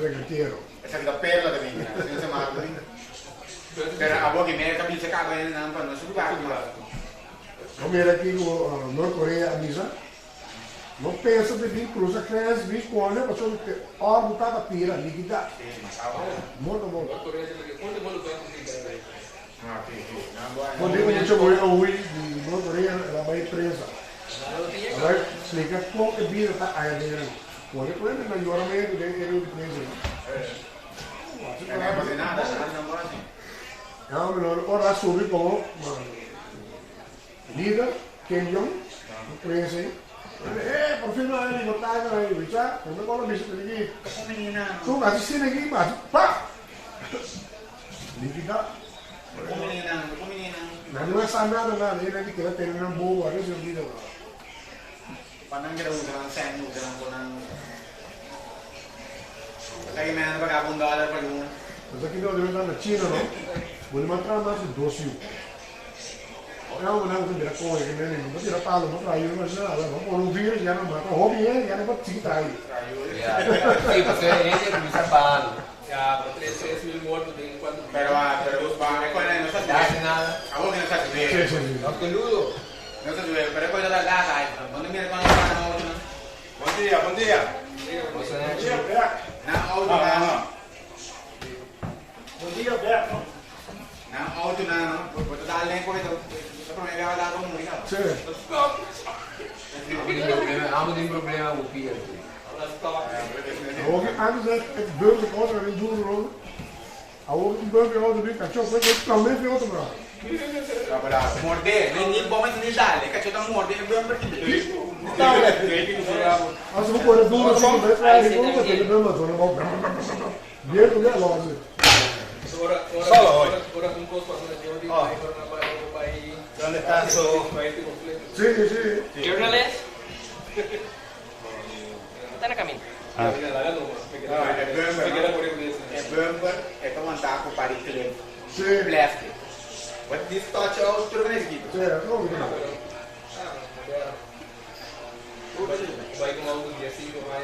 regatero. Esa es la perla de mi vida, sin se marca. Pero a vos que me cambió se caga en la no se va a Como era aqui no Norte-Coreia, a misa, não pensa de vir, cruza cresce, vir com a pessoa que não está a tira, liquidar. Muito bom. Quando eu vou chamar hoje de Norte-Coreia, ela vai presa. Ela vai explicar como que vira está aí dentro. Quando eu falei, não melhora meio que ele é presa. Não é fazer nada, não pode. Não, melhor, ora sobre como líder, Kim Jong, presa aí. Por fim, não é botar aí, bicha, quando eu bicho aqui, tu vai assistir aqui, mas pá, liquidar. Não é só nada, ele é que quer ter uma boa, às vezes eu digo. Panang kita usahakan sen, usahakan konang. Lagi mana berapa $1 per bulan? Mas aqui não deve estar na China, não? Vou mandar mais de 12 mil. Não, não, não, dirá com ele, né? Não dirá palo, não traiu, mas não, não, por um vírus já não mata, hobby é, já não pode se trair. Sim, você é muito trabalho. Já, para 3 mil mortos tem quanto? Pero recuerda, no se hace nada. A vos que no se hace. Sim, sim. Não, peludo. No se sube, pero después de la casa, ¿dónde viene con la mano? Buen día, buen día. Você não é Na auto na. Bom dia, Beto. Na auto na, porque tá além com isso. Só para me ver lá como liga. Sim. Amo tem problema com o Pia. Ook antes het burger auto in doen rollen. Ook een burger auto die kan zo goed kan met auto bra. Para morder, nem bom mas nem dá, que eu tô mordendo bem para ti. Als we voor de doel van de wedstrijd komen, dan kunnen we maar zo nog. Weer doen we los. Ora com costo para o dia, vai. ¿Dónde está su? Sí, sí. Journalist? Está na caminho. Bumper é para mandar com o pari cliente. Sim. Plástico. Wat die staat je al terug in het gebied. Sim, não, não. Vai com algo de assim, vai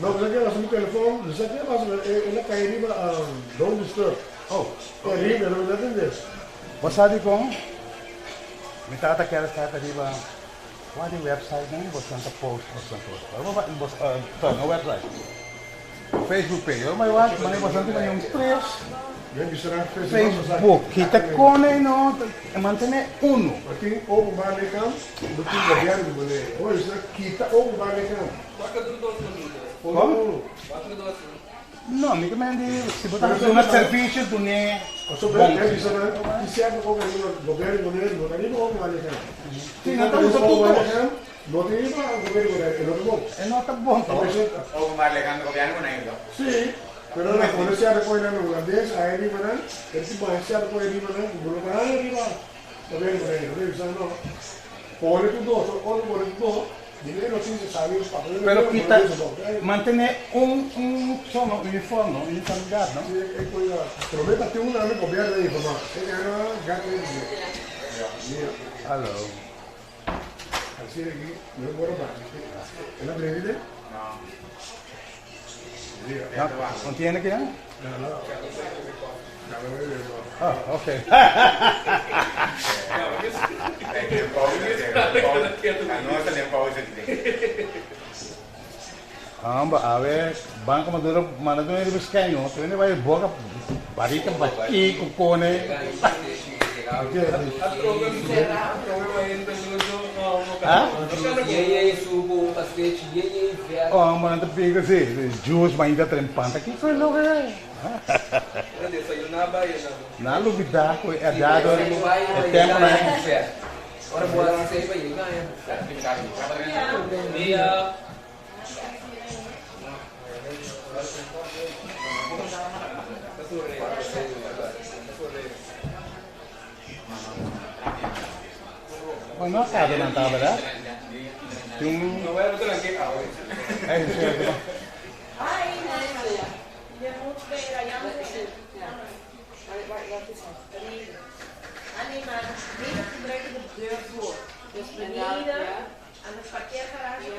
Nou, dan zeg je als je mijn telefoon, dan zeg je als je, dan kan je niet meer don't disturb. Oh, Ja, hier, dan dat in dit. masabi ko, may tatakera sa kariba, wala yung website na yun, basta ang post, basta ang post. Ano ba, basta, no website. Facebook page, oh my what, may basta natin yung stress. Facebook, kita ko na yun, no, mantene uno. Aqui, openbaar lichaam, moet je dat jij moet leren. Hoor je dat? Kita openbaar lichaam. Como? No, mi comandi, si botamos un servicio, tu ne. Zo ben je, die zeggen, die zeggen ook in het governo, non arriva openbaar lichaam. Sì, non te uso tutto. Non arriva al governo, non arriva. E non te buon to. O maar legando gobierno con ellos. Sì, però la polizia poi non olandese, arrivano, e si può essere poi arrivano, quello che arriva, governo, devi sapere, no? Poi tutto, poi tutto. Pero kita mantener sono uniforme, uniformidade, não? Problema tem um nome governo aí, vamos. Alô. Assim aqui, meu bora mais. Ela breve? Não tem aqui, não? Não. Ah, ok. Amba, ave, banco maduro, manado ele biscanho, tu ele vai boca, barita bati, cocone. Oh, mana tu pinga sih, juice mainda trempanta, que foi logo é. Na lubida, ko é dado, é tempo na é. Ora boa assim vai ir, ganha. Dia. Mas não acaba não tá, verdade? Não é outra aqui, É isso aí. Ai, nee, je moet weer aan jou zeggen. Wat is dat? Alleen maar niet gebruiken de deur voor. Dus beneden aan de parkeergarage.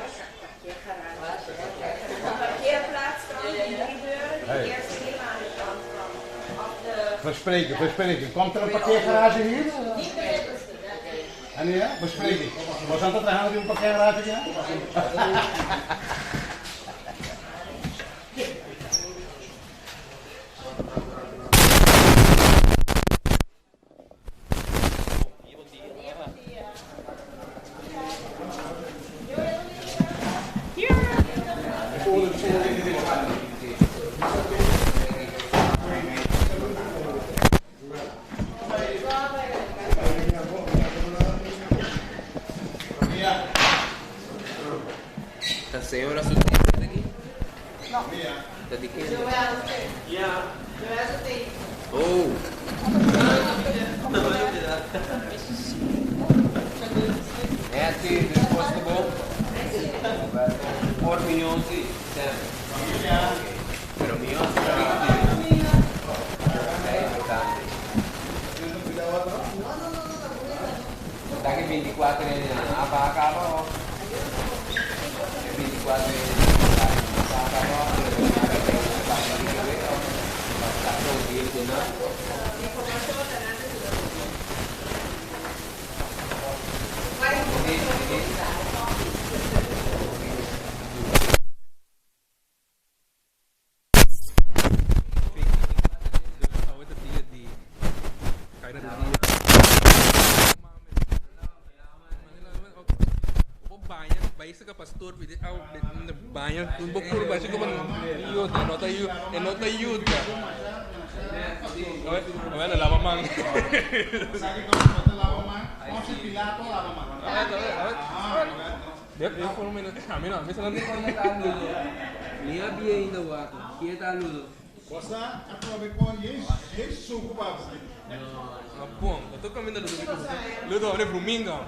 Verspreking. Komt er een parkeergarage hier? En ja, bespreking. Was aan het gaan een parkeergarage hier? Tá 100 horas sustentáveis aqui? Não. Tá de quê? Oh! É aqui, resposta bom. Por milhões de pero milhões é importante. Daqui 24 anos, acaba. 24 Baik ke pastor pidi au banyak untuk kurban sih kaman yud nota yud ya awal lama mang dia por minuto a mim não misalnya Minha bia ainda o ato, que tá ludo. Costa, acaba com Jesus culpado. bom eu tô caminhando ludo olha domingo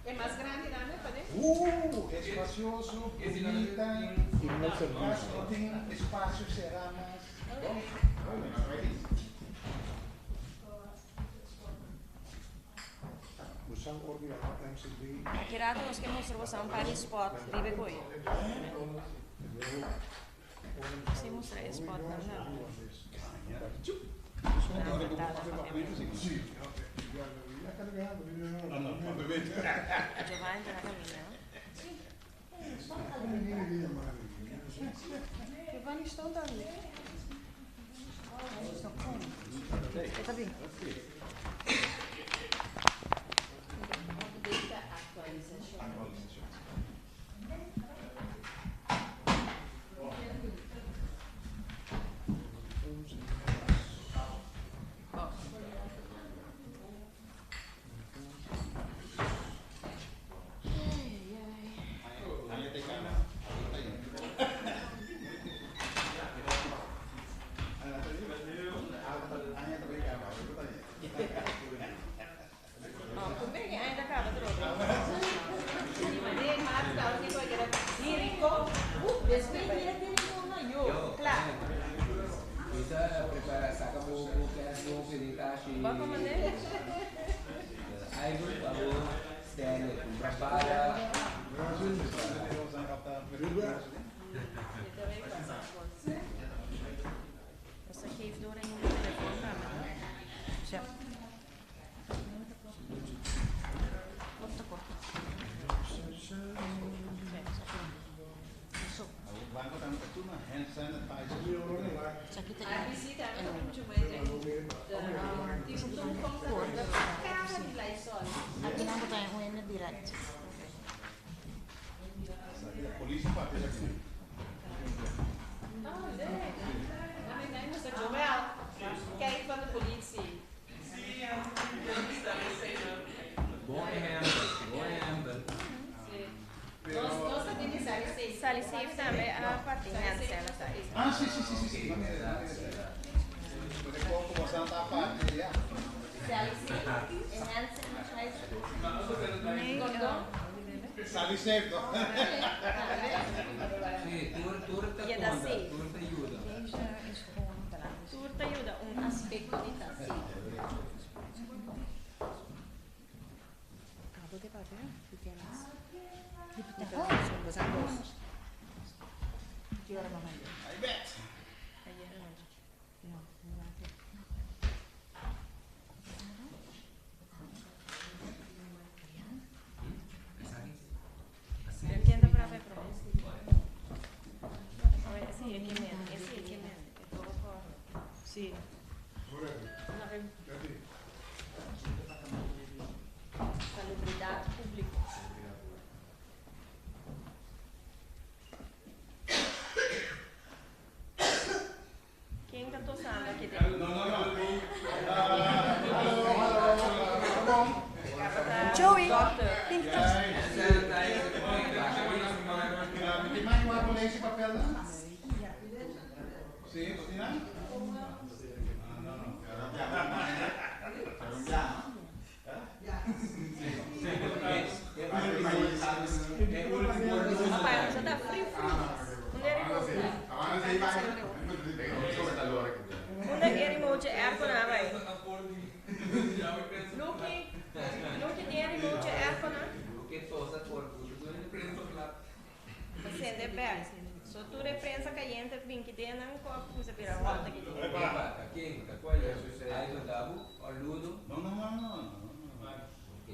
É mais grande lá, né? Espacioso, bonita, tem espaço, será mais. Kira terus ke musro sampai spot di Bekoy. Si musro spot na. Giovanni na caminha. Giovanni estão dando. Tá bem. Sali safe também a parte de cela. Ah, sim. Sali safe toch? Sì, turta Ja, dat zie ik. turta aiuta. Turta aiuta un aspetto di tassi. I bet. Perché da brava è proprio. Sì, è che meno, sì, è che meno. È poco. Sì. Salubridade pública. Quem está tossando aqui dentro? Joey, Tem que Di mai uma colégio papel não? Sim, sim, não? Rapaz, já tá frio. Onde é remote aircon aan wij? Luki die remote aircon aan? Che cosa porco? Acende bem. Se tu reprensa caliente, vem que tem não copo, você vira volta aqui. Quem? Qual é o seu aí do Dabu? O Ludo? Não. Ok.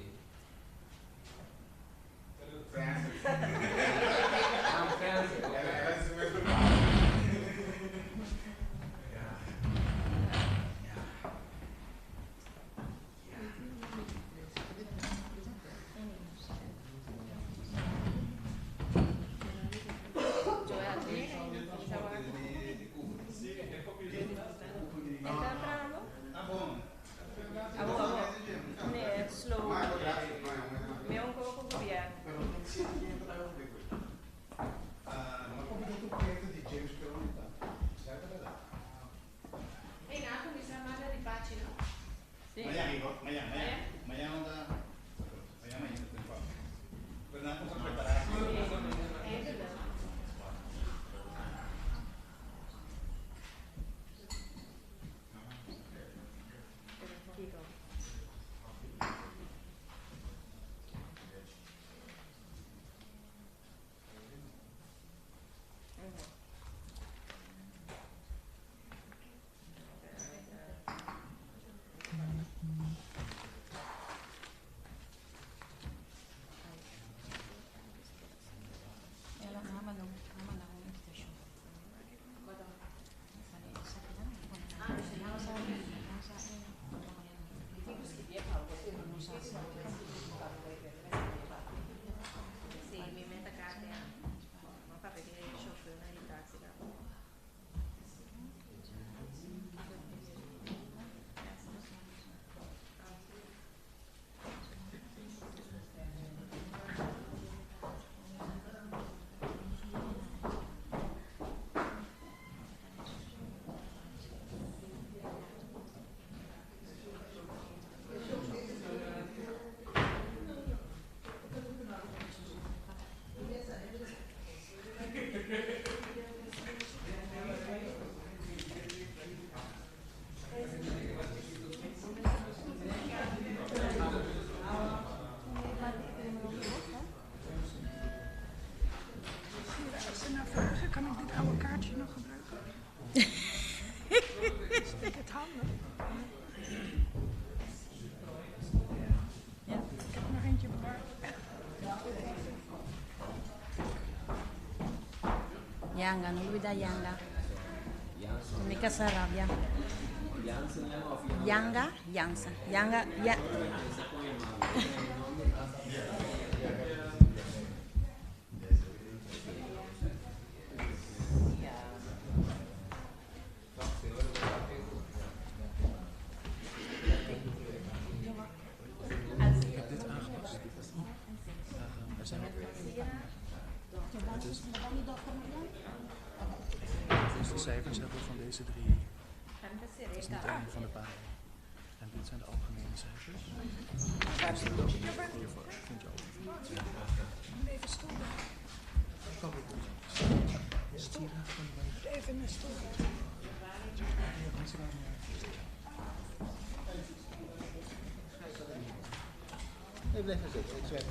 kan ik dit oude kaartje nog gebruiken? Steek het handig. Ja, ik heb er nog eentje bewaard. Yanga, non lui dà Yanga. Mica si arrabbia. Yanga, Jansen. Yanga, ja. Dus de cijfers hebben van deze drie is niet een van de pagina's. En dit zijn de algemene cijfers. Hiervoor vind je ook. Even stoel. Even een stoel. Nee, blijf maar zitten. Ik zeg het.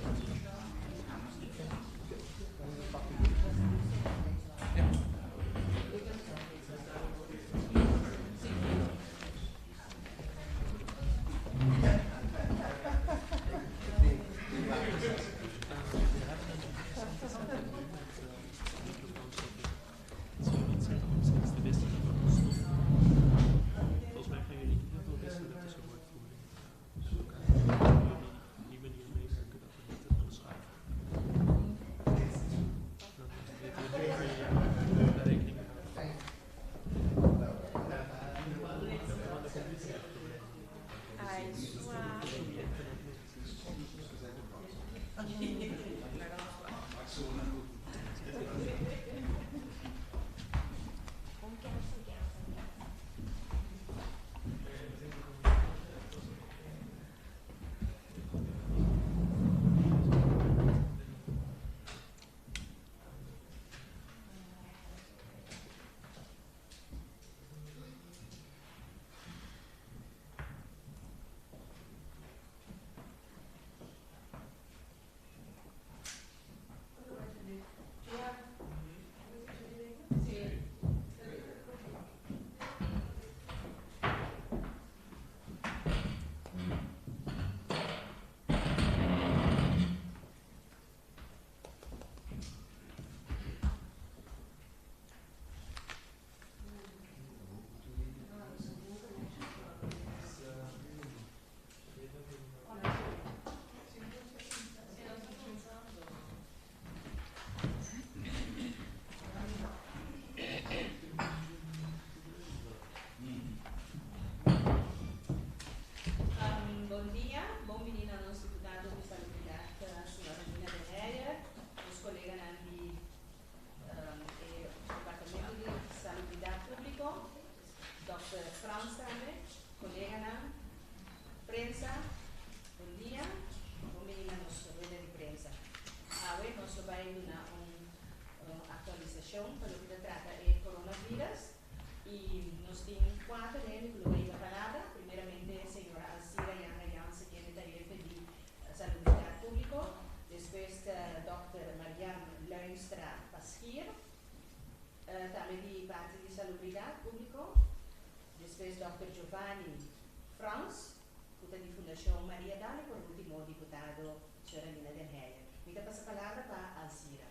Después Dr. Giovanni Franz, da Fundação Maria Dali, por último, deputado Sra. Nina Den Heyer. Me passa a palavra para a Alzira.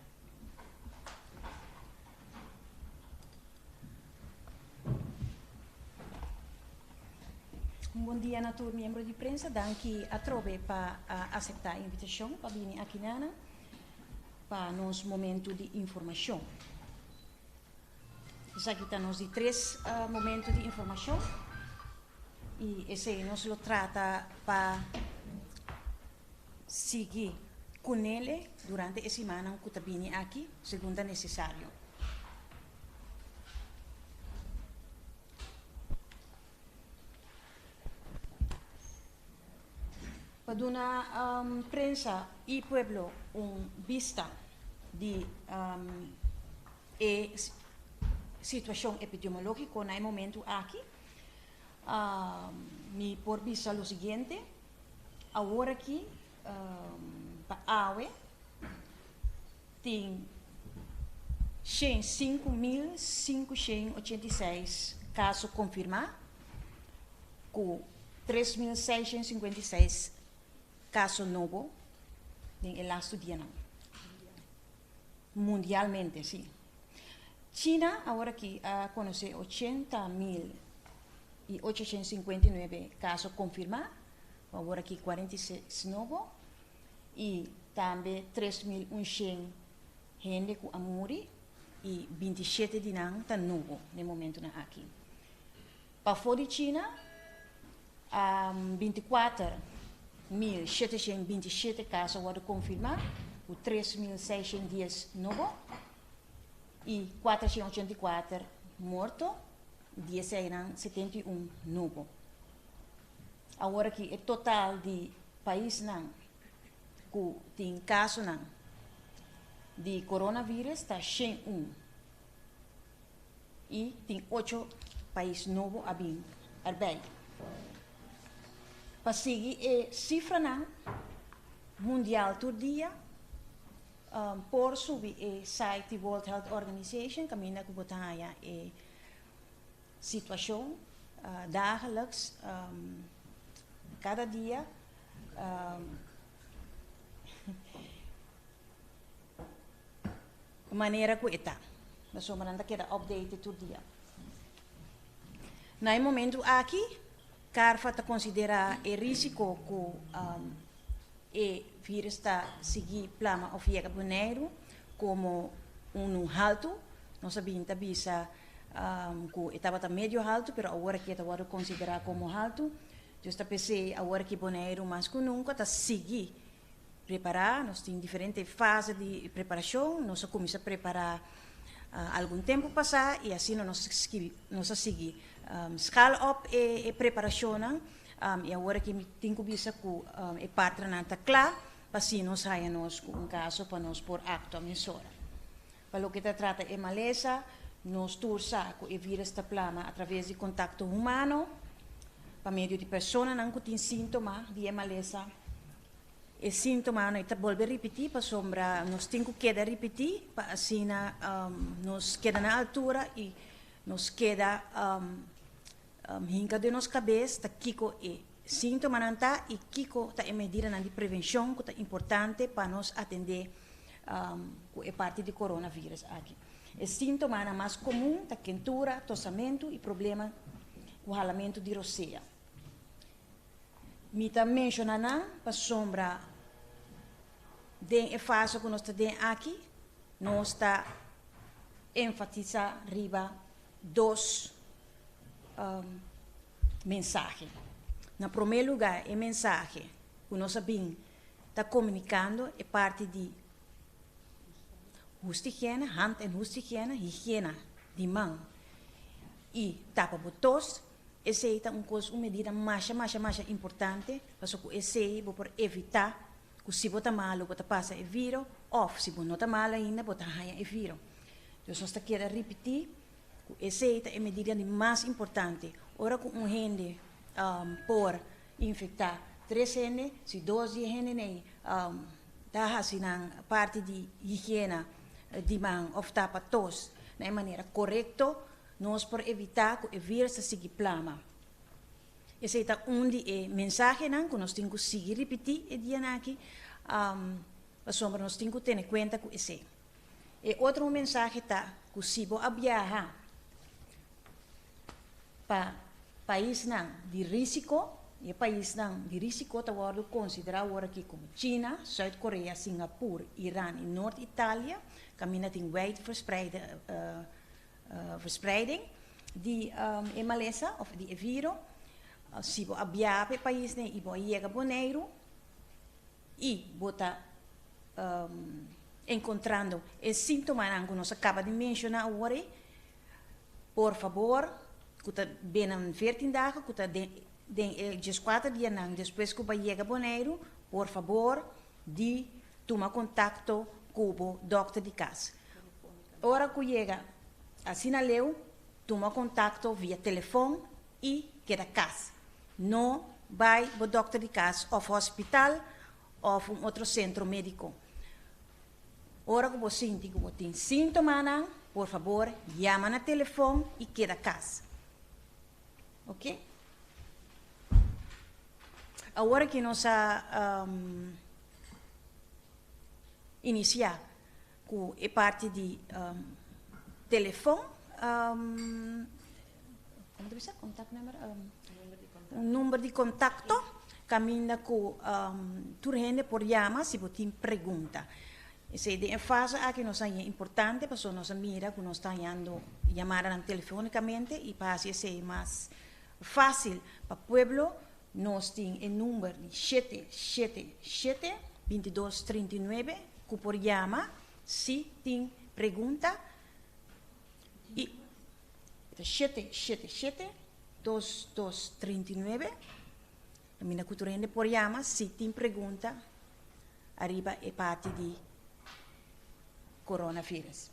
Bom dia a todos os membros de imprensa. Danke a Trobe para aceitar a invitação para vir aqui para nosso momento de informação. Aqui estamos de 3 momentos de informação e esse nós lo trata para seguir com ele durante a semana que está vindo aqui, segundo é necessário. Para dar prensa e pueblo vista de situação epidemiológica no momento aqui, me por vista o seguinte, agora aqui, para a AUE, tem 5.586 casos confirmados, com 3.656 casos novos em last dia. Mundialmente, sim. China, agora aqui, conhece 80.859 casos confirmados, agora aqui 46 novos, e também 3.100 gente que morre, e 27 de não estão novos no momento aqui. Para fora de China, 24.727 casos agora confirmados, com 3.610 novos, e 484 mortos, dia sairão 71 novo. Agora que o total de país não, que tem caso não, de coronavírus está 101. E tem 8 países novos a vir arbeit. Para seguir a cifra não, mundial todo dia, por subir o site da World Health Organization, caminha com botar a situação dagelijks, cada dia, maneira que está. Nós somos ainda que update todo dia. No momento aqui, Carfa está considera o risco que o vírus está seguir plama ou fiega boneiro como alto. Nós sabemos que estava meio alto, mas agora que está considerado como alto. Justa pensei agora que boneiro mais que nunca está seguir preparar. Nós temos diferentes fases de preparação. Nós começamos a preparar algum tempo passar e assim nós seguimos. Scala up e preparação e agora que tenho que ver com a parte não está clara, assim nós saímos com um caso para nós por acto a mensura. Para o que se trata de maleza, nós torça com o vírus está plama através de contato humano, para meio de pessoas que têm sintomas de maleza. E sintoma não está volver repetir para sombra, nós temos que repetir para assim nós queda na altura e nos queda hinca de nossa cabeça, kiko e sintoma não está e kiko está em medida de prevenção que é importante para nós atender a parte de coronavírus aqui. O sintoma mais comum é quentura, tossamento e problema com ralamento de roceia. Me também mencionando para sombra de fase que nós estamos aqui, nós está enfatizando riba 2 mensagens. No primeiro lugar, a mensagem que nós sabemos está comunicando é parte de higiene, hand en higiene de mão e tapa botos. Essa é uma medida mais importante, porque essa é para evitar que se você malo, você passa o vírus, ou se você não está malo ainda, você ganha o vírus. Então, só quero repetir que essa é a medida mais importante. Ora, com gente por infectar 3 gente, se 12 gente está fazendo parte de higiene de mão ou tapa tos, de maneira correta, nós por evitar que o vírus se plama. Essa é de mensagem que nós temos que seguir repetir e dia aqui, nós temos que ter em conta com esse. E outra mensagem está que se você viajar para país de risco, e país de risco está considerado aqui como China, Zuid-Korea, Singapura, Irã e Noord-Itália, caminha tem wide verspreiding de maleza of de vírus. Se você viaja para o país e você chega boneiro e você encontrando o sintoma que nós acabamos de mencionar agora, por favor, que está bem 14 days, que está den 4 dias depois que você chega boneiro, por favor, de tomar contato com o doutor de casa. Ora que chega assim na leu, toma contato via telefone e queda casa. Não vai ao doutor de casa ou hospital ou outro centro médico. Ora que você sente que você tem sintomas, por favor, chama no telefone e queda casa. Ok? Agora que nós iniciar com a parte de telefone, como deve ser? Contato número? Número de contato, caminha com turgente por chama se você tem pergunta. Essa é a fase que nós é importante, porque nós mira que nós estamos chamando telefonicamente e para ser mais fácil para o pueblo, nós temos o número de 777-2239, que por chama, se tem pergunta, e 777-2239. A minha culturende por llama, se tem pergunta, arriba é parte de coronavírus.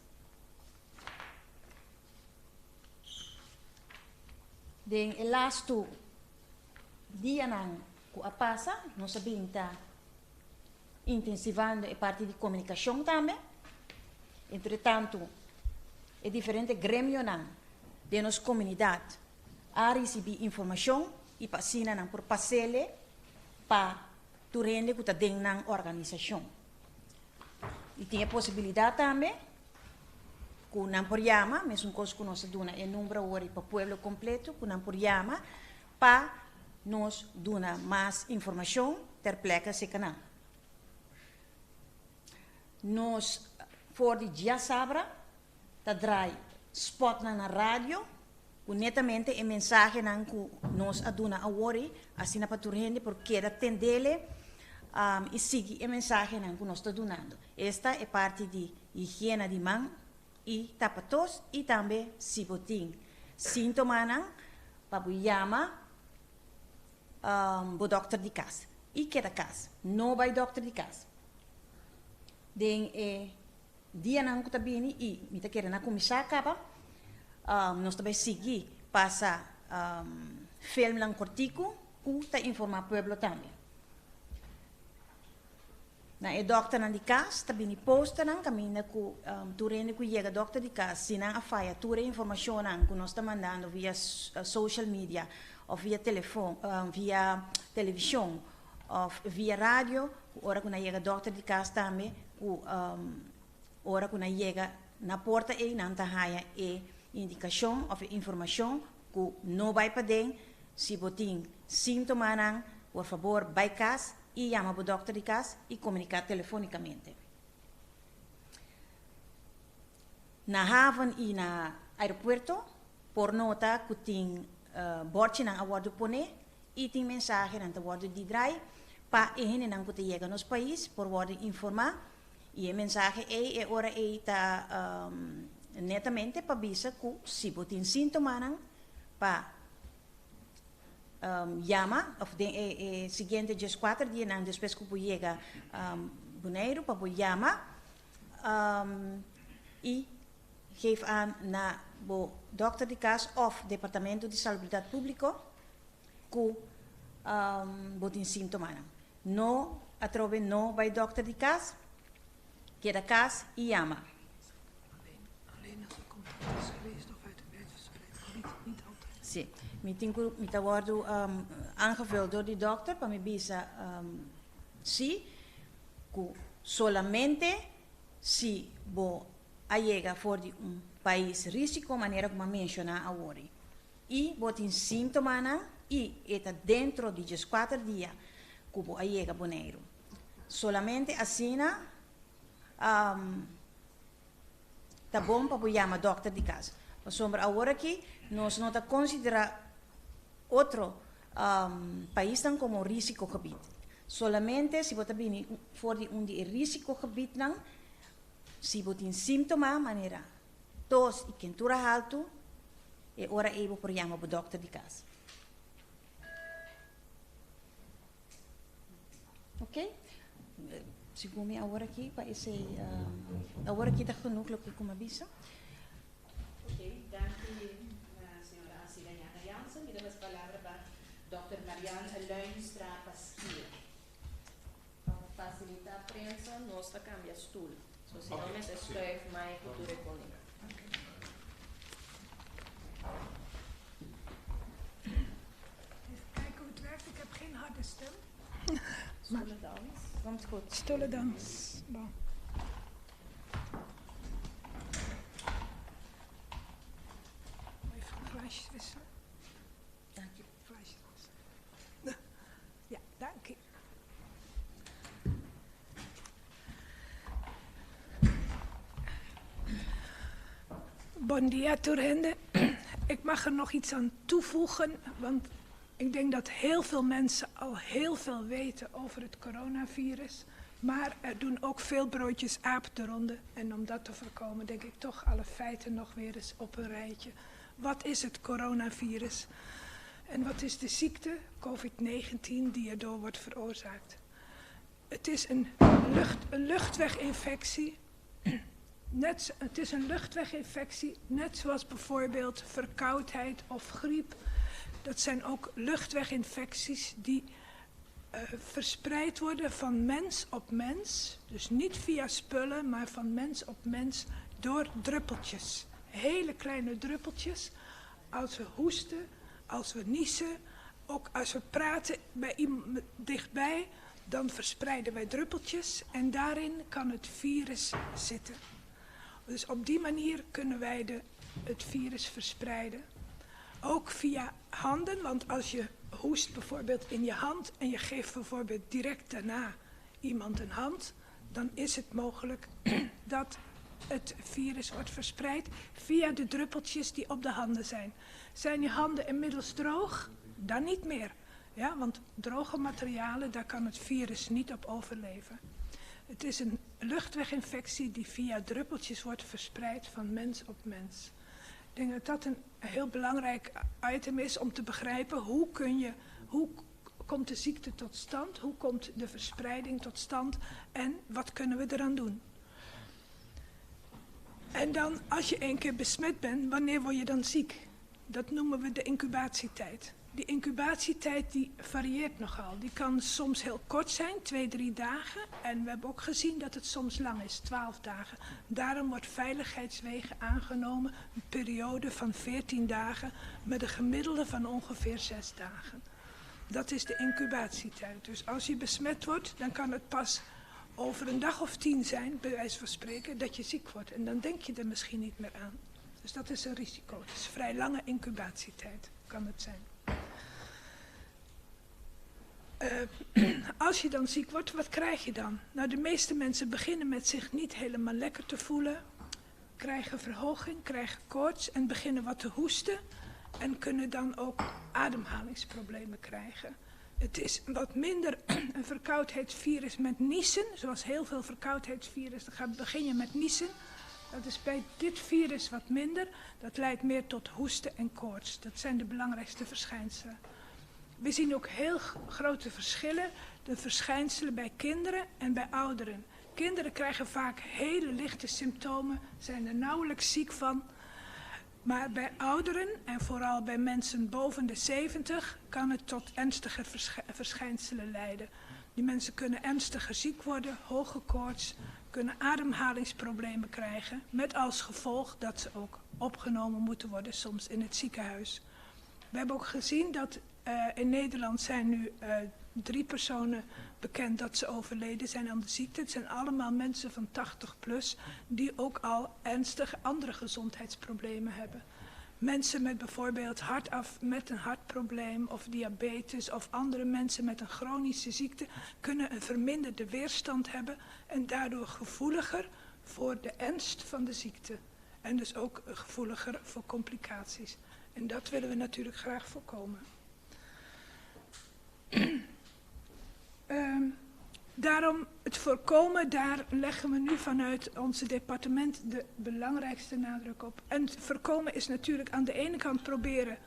Den el laatste dia que a passa, nós sabemos que intensivando a parte de comunicação também. Entretanto, é diferente grêmio de nossa comunidade a receber informação e passar por parcela para tu rende que está dentro da organização. E tem a possibilidade também que não por llama, mesmo coisa que nós damos é número hoje para o povo completo, que não por llama para nós dar mais informação ter pleca se canal. Nós voor die dia sabra, tá draai spot na rádio, que netamente é mensagem que nós aduna a wori, assim para tu rende porque era tendele e sigue a mensagem que nós está donando. Esta é parte de higiene de mão e tapatos e também sibotim. Sintomas para chamar o doctor de casa. E que da casa, não vai doctor de casa. Den dia não que tá bem e me tá querendo começar acaba nós também seguir passa filme lang cortico que tá informar pueblo também na é doctor nan de casa tá bem posta nan caminha com turene que chega doctor de casa se não a faia ture informação nan que nós tá mandando via social media ou via telefone via televisão ou via rádio ora que chega doctor de casa também ora que chega na porta e não tá haia e indicação ou informação que não vai para dentro se botem sintomas por favor vai casa e chama o doctor de casa e comunicar telefonicamente na haven e na aeroporto por nota que tem bordje na awardo pone e tem mensagem na awardo de drai para ele não que chega nos país por word informar e a mensagem é ora está netamente para avisar que se botem sintomas para chama of de seguinte dias 4 dias não depois que chega boneiro para chama e geef aan na o doctor de casa of departamento de saúde pública que botem sintomas não atrove não vai doctor de casa que da casa e chama. Alleen als er contact is geweest of uit de bed verspreid, niet altijd. Sim, me wordt aangevuld door de dokter para me bisa si que solamente si bo llega voor de país risco maneira como menciona agora e botin sintomas e está dentro de 4 dias que bo llega boneiro solamente assim tá bom para chamar doctor de casa. Mas sombra agora aqui nós não tá considera outro país tão como risco gebied. Solamente se você bem for de de risco gebied não, se você tem sintomas maneira tos e quentura alto, é hora even para chamar o doctor de casa. Ok? Segundo agora aqui para esse agora aqui está genoeg que como avisa. Ok, danke senhora Asiliana Jansen. E damos a palavra para Dr. Marianne Luinstra Pasquier. Para facilitar a prensa, nós está cambiando stoel. So, se não escreve mais cultura econômica. Kijken hoe het werkt. Ik heb geen harde stem. Stoelendans. Komt goed. Stoelendans. Bon. Even een glaasje wisselen. Dank je. Glaasje wisselen. Ja, dank je. Bon dia, Turende. Ik mag er nog iets aan toevoegen, want ik denk dat heel veel mensen al heel veel weten over het coronavirus. Maar er doen ook veel broodjes aap de ronde. En om dat te voorkomen denk ik toch alle feiten nog weer eens op een rijtje. Wat is het coronavirus? En wat is de ziekte, COVID-19, die erdoor wordt veroorzaakt? Het is een luchtweginfectie. Het is een luchtweginfectie, net zoals bijvoorbeeld verkoudheid of griep. Dat zijn ook luchtweginfecties die verspreid worden van mens op mens. Dus niet via spullen, maar van mens op mens door druppeltjes. Hele kleine druppeltjes. Als we hoesten, als we niezen, ook als we praten bij iemand dichtbij, dan verspreiden wij druppeltjes en daarin kan het virus zitten. Dus op die manier kunnen wij het virus verspreiden. Ook via handen, want als je hoest bijvoorbeeld in je hand en je geeft bijvoorbeeld direct daarna iemand een hand, dan is het mogelijk dat het virus wordt verspreid via de druppeltjes die op de handen zijn. Zijn je handen inmiddels droog? Dan niet meer. Ja, want droge materialen, daar kan het virus niet op overleven. Het is een luchtweginfectie die via druppeltjes wordt verspreid van mens op mens. Ik denk dat dat een heel belangrijk item is om te begrijpen hoe komt de ziekte tot stand, hoe komt de verspreiding tot stand en wat kunnen we eraan doen. En dan, als je 1 keer besmet bent, wanneer word je dan ziek? Dat noemen we de incubatietijd. Die incubatietijd die varieert nogal. Die kan soms heel kort zijn, 2-3 dagen. En we hebben ook gezien dat het soms lang is, 12 dagen. Daarom wordt veiligheidswegen aangenomen een periode van 14 dagen met een gemiddelde van ongeveer 6 dagen. Dat is de incubatietijd. Dus als je besmet wordt, dan kan het pas over een dag of 10 zijn, bij wijze van spreken, dat je ziek wordt. En dan denk je er misschien niet meer aan. Dus dat is een risico. Het is een vrij lange incubatietijd, kan het zijn. Als je dan ziek wordt, wat krijg je dan? Nou, de meeste mensen beginnen met zich niet helemaal lekker te voelen, krijgen verhoging, krijgen koorts en beginnen wat te hoesten en kunnen dan ook ademhalingsproblemen krijgen. Het is wat minder een verkoudheidsvirus met niezen, zoals heel veel verkoudheidsvirussen. Dan begin je met niezen. Dat is bij dit virus wat minder. Dat leidt meer tot hoesten en koorts. Dat zijn de belangrijkste verschijnselen. We zien ook heel grote verschillen, de verschijnselen bij kinderen en bij ouderen. Kinderen krijgen vaak hele lichte symptomen, zijn er nauwelijks ziek van. Maar bij ouderen en vooral bij mensen boven de 70 kan het tot ernstige verschijnselen leiden. Die mensen kunnen ernstiger ziek worden, hoge koorts, kunnen ademhalingsproblemen krijgen. Met als gevolg dat ze ook opgenomen moeten worden, soms in het ziekenhuis. We hebben ook gezien dat in Nederland zijn nu 3 personen bekend dat ze overleden zijn aan de ziekte. Het zijn allemaal mensen van 80 plus die ook al ernstige andere gezondheidsproblemen hebben. Mensen met bijvoorbeeld met een hartprobleem of diabetes of andere mensen met een chronische ziekte kunnen een verminderde weerstand hebben en daardoor gevoeliger voor de ernst van de ziekte. En dus ook gevoeliger voor complicaties. En dat willen we natuurlijk graag voorkomen. Daarom het voorkomen, daar leggen we nu vanuit onze departement de belangrijkste nadruk op. En het voorkomen is natuurlijk aan de ene kant proberen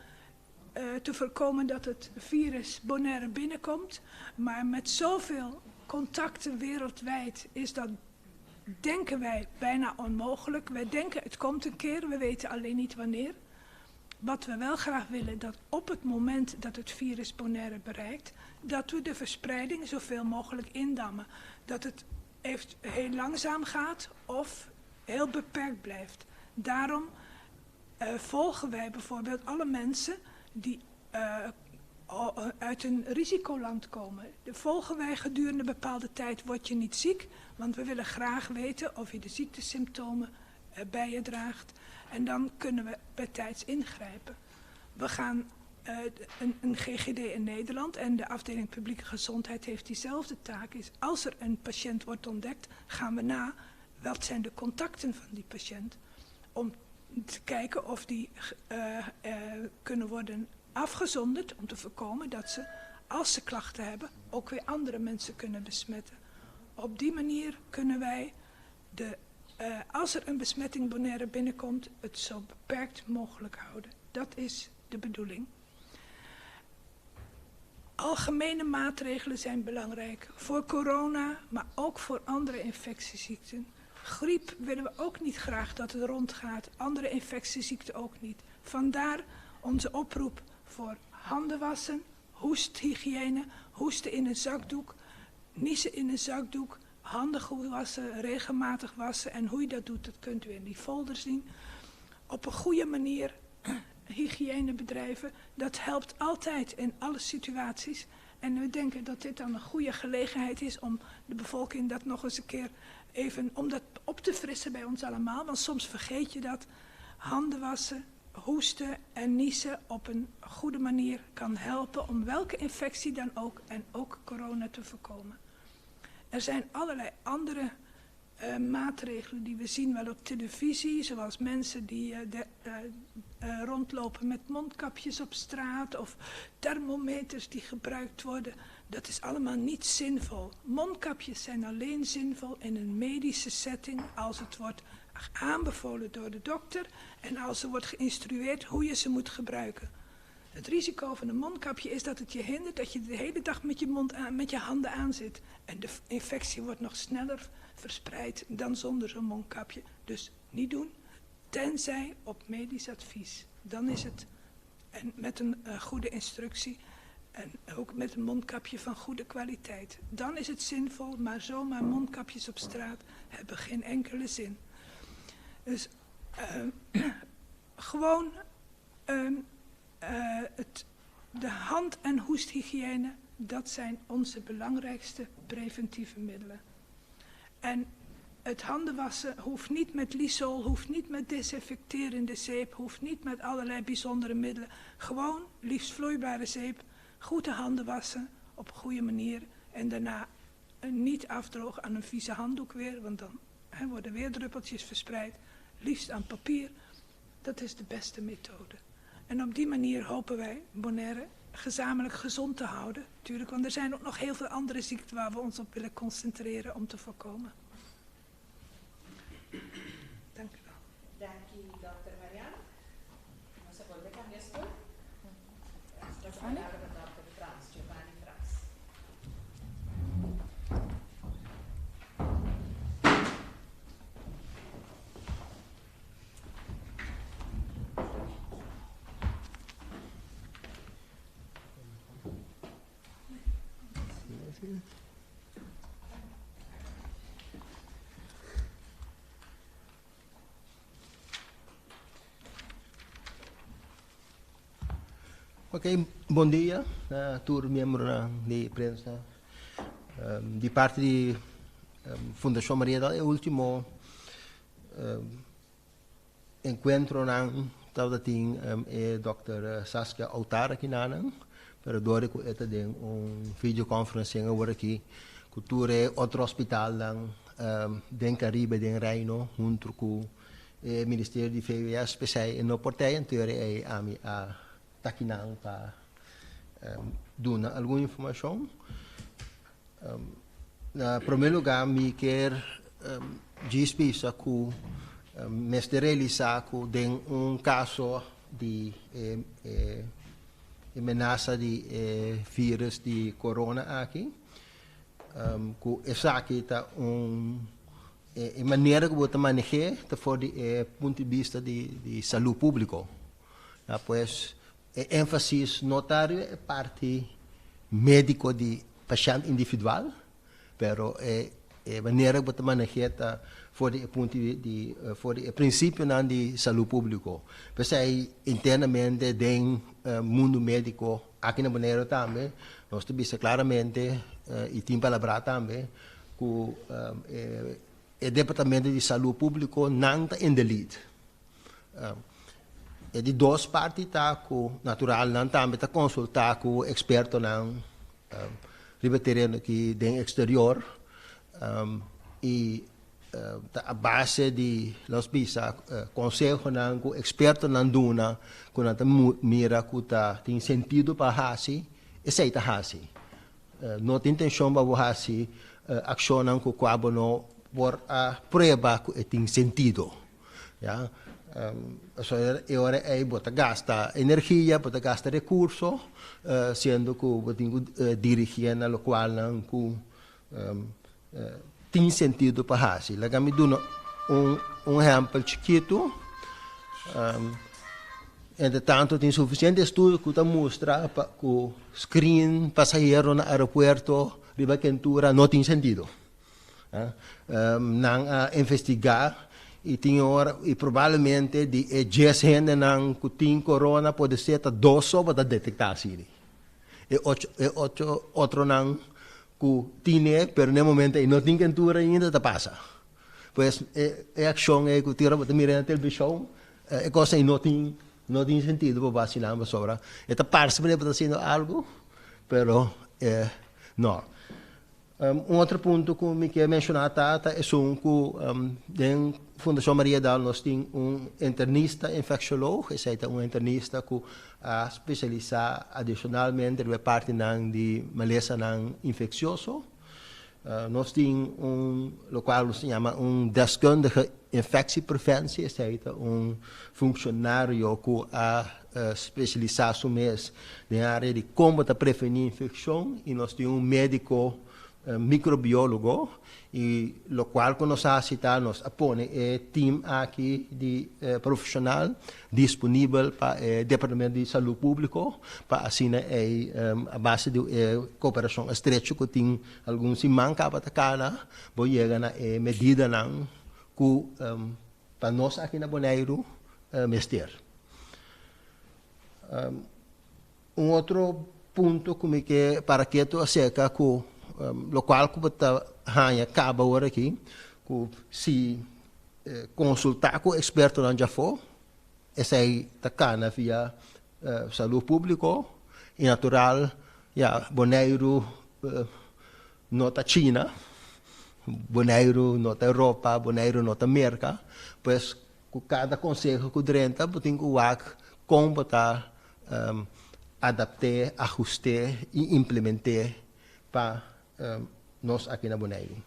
te voorkomen dat het virus Bonaire binnenkomt. Maar met zoveel contacten wereldwijd is dat, denken wij, bijna onmogelijk. Wij denken het komt een keer, we weten alleen niet wanneer. Wat we wel graag willen, dat op het moment dat het virus Bonaire bereikt, dat we de verspreiding zoveel mogelijk indammen. Dat het heel langzaam gaat of heel beperkt blijft. Daarom volgen wij bijvoorbeeld alle mensen die uit een risicoland komen. Volgen wij gedurende een bepaalde tijd, word je niet ziek, want we willen graag weten of je de ziektesymptomen bij je draagt. En dan kunnen we bij tijds ingrijpen. We gaan een GGD in Nederland en de afdeling publieke gezondheid heeft diezelfde taak. Als er een patiënt wordt ontdekt, gaan we na wat zijn de contacten van die patiënt. Om te kijken of die kunnen worden afgezonderd om te voorkomen dat ze, als ze klachten hebben, ook weer andere mensen kunnen besmetten. Op die manier kunnen wij als er een besmetting Bonaire binnenkomt, het zo beperkt mogelijk houden. Dat is de bedoeling. Algemene maatregelen zijn belangrijk. Voor corona, maar ook voor andere infectieziekten. Griep willen we ook niet graag dat het rondgaat. Andere infectieziekten ook niet. Vandaar onze oproep voor handen wassen, hoesthygiëne, hoesten in een zakdoek, niezen in een zakdoek, handen goed wassen, regelmatig wassen. En hoe je dat doet, dat kunt u in die folder zien. Op een goede manier hygiëne bedrijven, dat helpt altijd in alle situaties. En we denken dat dit dan een goede gelegenheid is om de bevolking dat nog eens een keer even, om dat op te frissen bij ons allemaal. Want soms vergeet je dat. Handen wassen, hoesten en niezen op een goede manier kan helpen om welke infectie dan ook en ook corona te voorkomen. Er zijn allerlei andere maatregelen die we zien wel op televisie, zoals mensen die rondlopen met mondkapjes op straat of thermometers die gebruikt worden. Dat is allemaal niet zinvol. Mondkapjes zijn alleen zinvol in een medische setting als het wordt aanbevolen door de dokter en als er wordt geïnstrueerd hoe je ze moet gebruiken. Het risico van een mondkapje is dat het je hindert dat je de hele dag met je handen aan zit. En de infectie wordt nog sneller verspreid dan zonder zo'n mondkapje. Dus niet doen, tenzij op medisch advies. Dan is het, en met een goede instructie en ook met een mondkapje van goede kwaliteit. Dan is het zinvol, maar zomaar mondkapjes op straat hebben geen enkele zin. Dus gewoon de hand- en hoesthygiëne, dat zijn onze belangrijkste preventieve middelen. En het handen wassen hoeft niet met Lysol, hoeft niet met desinfecterende zeep, hoeft niet met allerlei bijzondere middelen. Gewoon, liefst vloeibare zeep, goed de handen wassen op een goede manier en daarna niet afdrogen aan een vieze handdoek weer, want dan worden weer druppeltjes verspreid. Liefst aan papier, dat is de beste methode. En op die manier hopen wij Bonaire gezamenlijk gezond te houden. Tuurlijk, want er zijn ook nog heel veel andere ziekten waar we ons op willen concentreren om te voorkomen. Dank u wel. Dank u, dokter Marianne. Onze collega Nestor. Giovanni. Dokter Frans, Giovanni Frans. Ok, bom dia a todos os membros da imprensa. De parte da Fundação Maria Dal, é o último encontro que tem é Dr. Saskia Autara aqui na pero agora que eu tenho videoconferência agora aqui, cultura é outro hospital den Caribe, den Reino, junto com o Ministério de VWS, especial no porteio, então é a Taquinang para dar alguma informação. Na primeiro lugar, me quer dizer que me realizar que caso de ameaça de vírus de corona aqui, que essa aqui está maneira que você maneja, do ponto de vista de saúde pública. Pois ênfase notário é parte médico de paciente individual, pero maneira que você maneja voor de princípio de saúde pública. Pois internamente den mundo médico aqui na Bonaire também, nós temos claramente e tem palavra também que o departamento de saúde pública não está em delete. É de duas partes tá com natural não também tá consultar com o experto não ribetereno que den exterior e a base de los bisa consejo não com experto não duna com a mira que tá tem sentido para hasi esse tá hasi não tem intenção para hasi ação não com o abono por a prova que tem sentido, já So ora é bota gasta energia, bota gasta recurso, sendo que botinho dirigir na local não que tem sentido para fazer. Lá me dou exemplo chiquito. Entretanto, tem suficiente estudo que mostra que o screen passageiro no aeroporto riba quentura não tem sentido. Não investigar e provavelmente de 10 gente não que tem corona pode ser 2 só para detectar assim. E 8 outro não que tem, pero no momento não tem quentura ainda tá passa. Pois é ação é que tira para mirar na televisão, é coisa que não tem sentido para vacinar mas sobra. Esta parte para fazendo algo, pero não. Outro ponto que me quer mencionar é que Fundação Maria Dal nós temos internista infecciologo, esse é internista que especializa adicionalmente na parte de maleza infeccioso. Nós temos local se chama deskundige infectiepreventie, esse é funcionário que especializa mês na área de como prevenir infecção e nós temos médico microbiólogo e lo qual que nos nos apone team aqui de profissional disponível para o Departamento de Saúde Público para assim a base de cooperação estreita que tem alguns se manca para cá vou chegar na medida não que para nós aqui na Bonaire mester. Outro ponto que para que tu acerca que local que está acaba agora aqui, que se consultar com o experto não já for, essa aí está cá na via saúde pública e natural, Bonaire nota China, Bonaire nota Europa, Bonaire nota América, pois cada conselho que drenta tem que como botar adaptar, ajustar e implementar para nós aqui na Bonaire.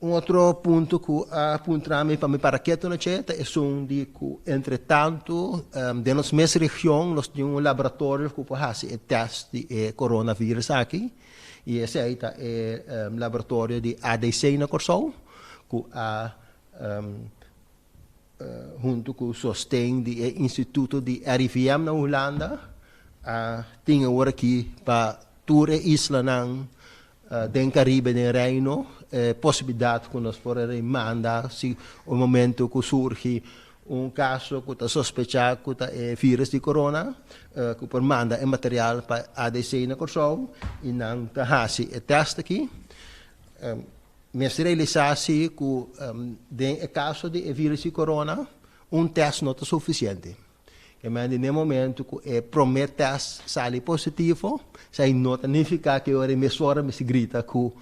Outro ponto que apontamos para que tu não cheta é de que, entretanto, de nossa mesma região, nós temos laboratório que faz o teste de coronavírus aqui, e esse aí é o laboratório de ADC na Corsol, que junto com o sostém do Instituto de RIVM na Holanda, tem agora aqui para toda a isla do Caribe do Reino, possibilidade que nós podemos mandar se o momento que surge caso que está sospechado que é vírus de corona, que por mandar material para ADC na Corsol e não faz o teste aqui. Mas realizar-se que no caso de vírus de corona, teste não é suficiente. Mas no momento que promete teste sai positivo, sai não significa que a emissora me grita que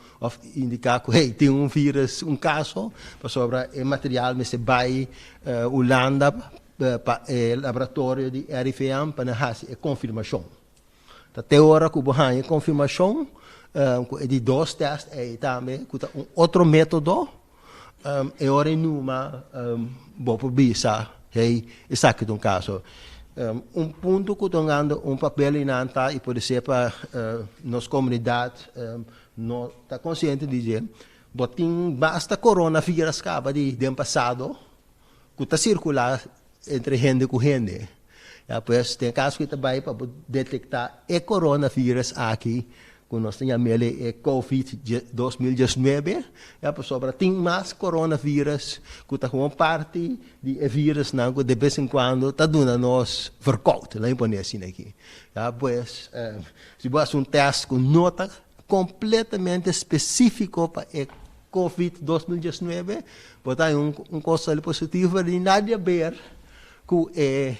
indica que tem vírus, caso, para sobre o material me se vai Holanda para o laboratório de RIVM para fazer a confirmação. Até agora que a confirmação de 2 testes é também outro método e ora numa boa visa esse aqui é caso. Ponto que estou dando papel em anta e pode ser para nossa comunidade não está consciente de dizer basta coronavírus acaba de passado que está circular entre gente com gente. Pois tem caso que também para detectar o coronavírus aqui que nós temos COVID-19, sobre tem mais coronavírus que está como parte de vírus que de vez em quando está dando nós verkoud, lá em Indonésia aqui. Pois se você teste com nota completamente específico para o COVID-19, botar coisa positiva de nada a ver que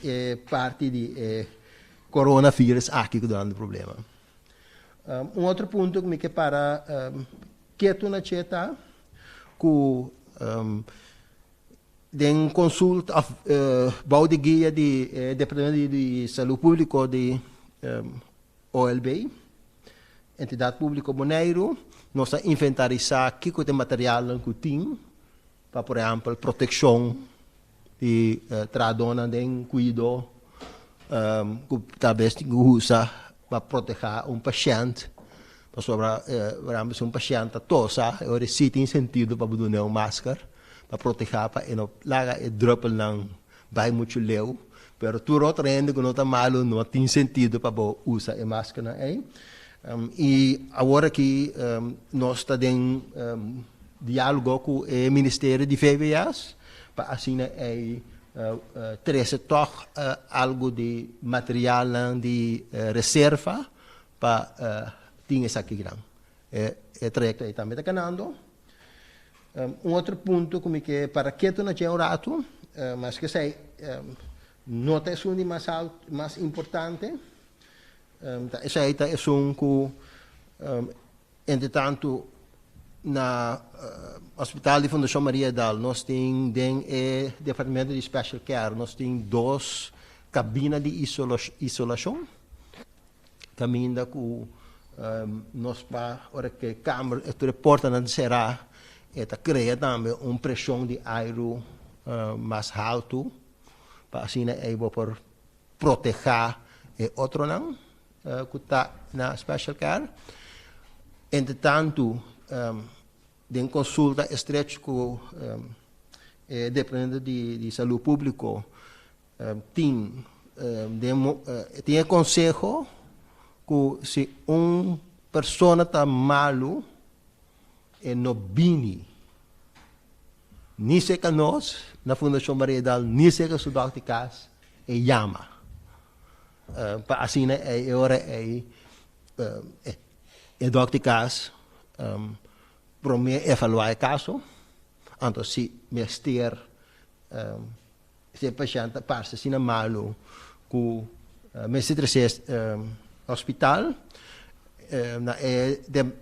é parte de coronavírus aqui que dá problema. Outro ponto que me quer para que tu na cheta que den consulta bau de guia de Departamento de Saúde Pública de OLB, entidade pública Bonaire, nós inventarizar que o material que tem para, por exemplo, proteção de tradona de cuido, talvez que usa para proteger paciente. Para sobre, se paciente tosa, eu recito em sentido para botar máscara, para proteger, para não laga e druppel não vai muito leu. Pero tu outro rende que não está malo, não tem sentido para usar a máscara. E agora que nós estamos em diálogo com o Ministério de VVS, para assim trazer toch algo de material de reserva para ter essa aqui. O trajecto aí também está ganhando. Outro ponto como que para que tu não tinha um rato, mas que sei nota é um mais importante. Essa aí é que, entretanto, na Hospital de Fundação Maria Dal, nós temos o Departamento de Special Care, nós temos 2 cabinas de isolação. Caminho com nós para hora que a câmara, a porta não será, cria também uma pressão de ar mais alto, para assim por proteger outro não que está na special care. Entretanto, de consulta estreita com o Departamento de Saúde Pública, tem conselho que se pessoa está malo e não vini, nem sei que nós, na Fundação Maria Dal, nem sei que o Dr. Cas, e chama. Para assim, agora Dr. Cas, para mim, evaluar o caso, então, se mestre, se o paciente passa assim malo, com mestre hospital, no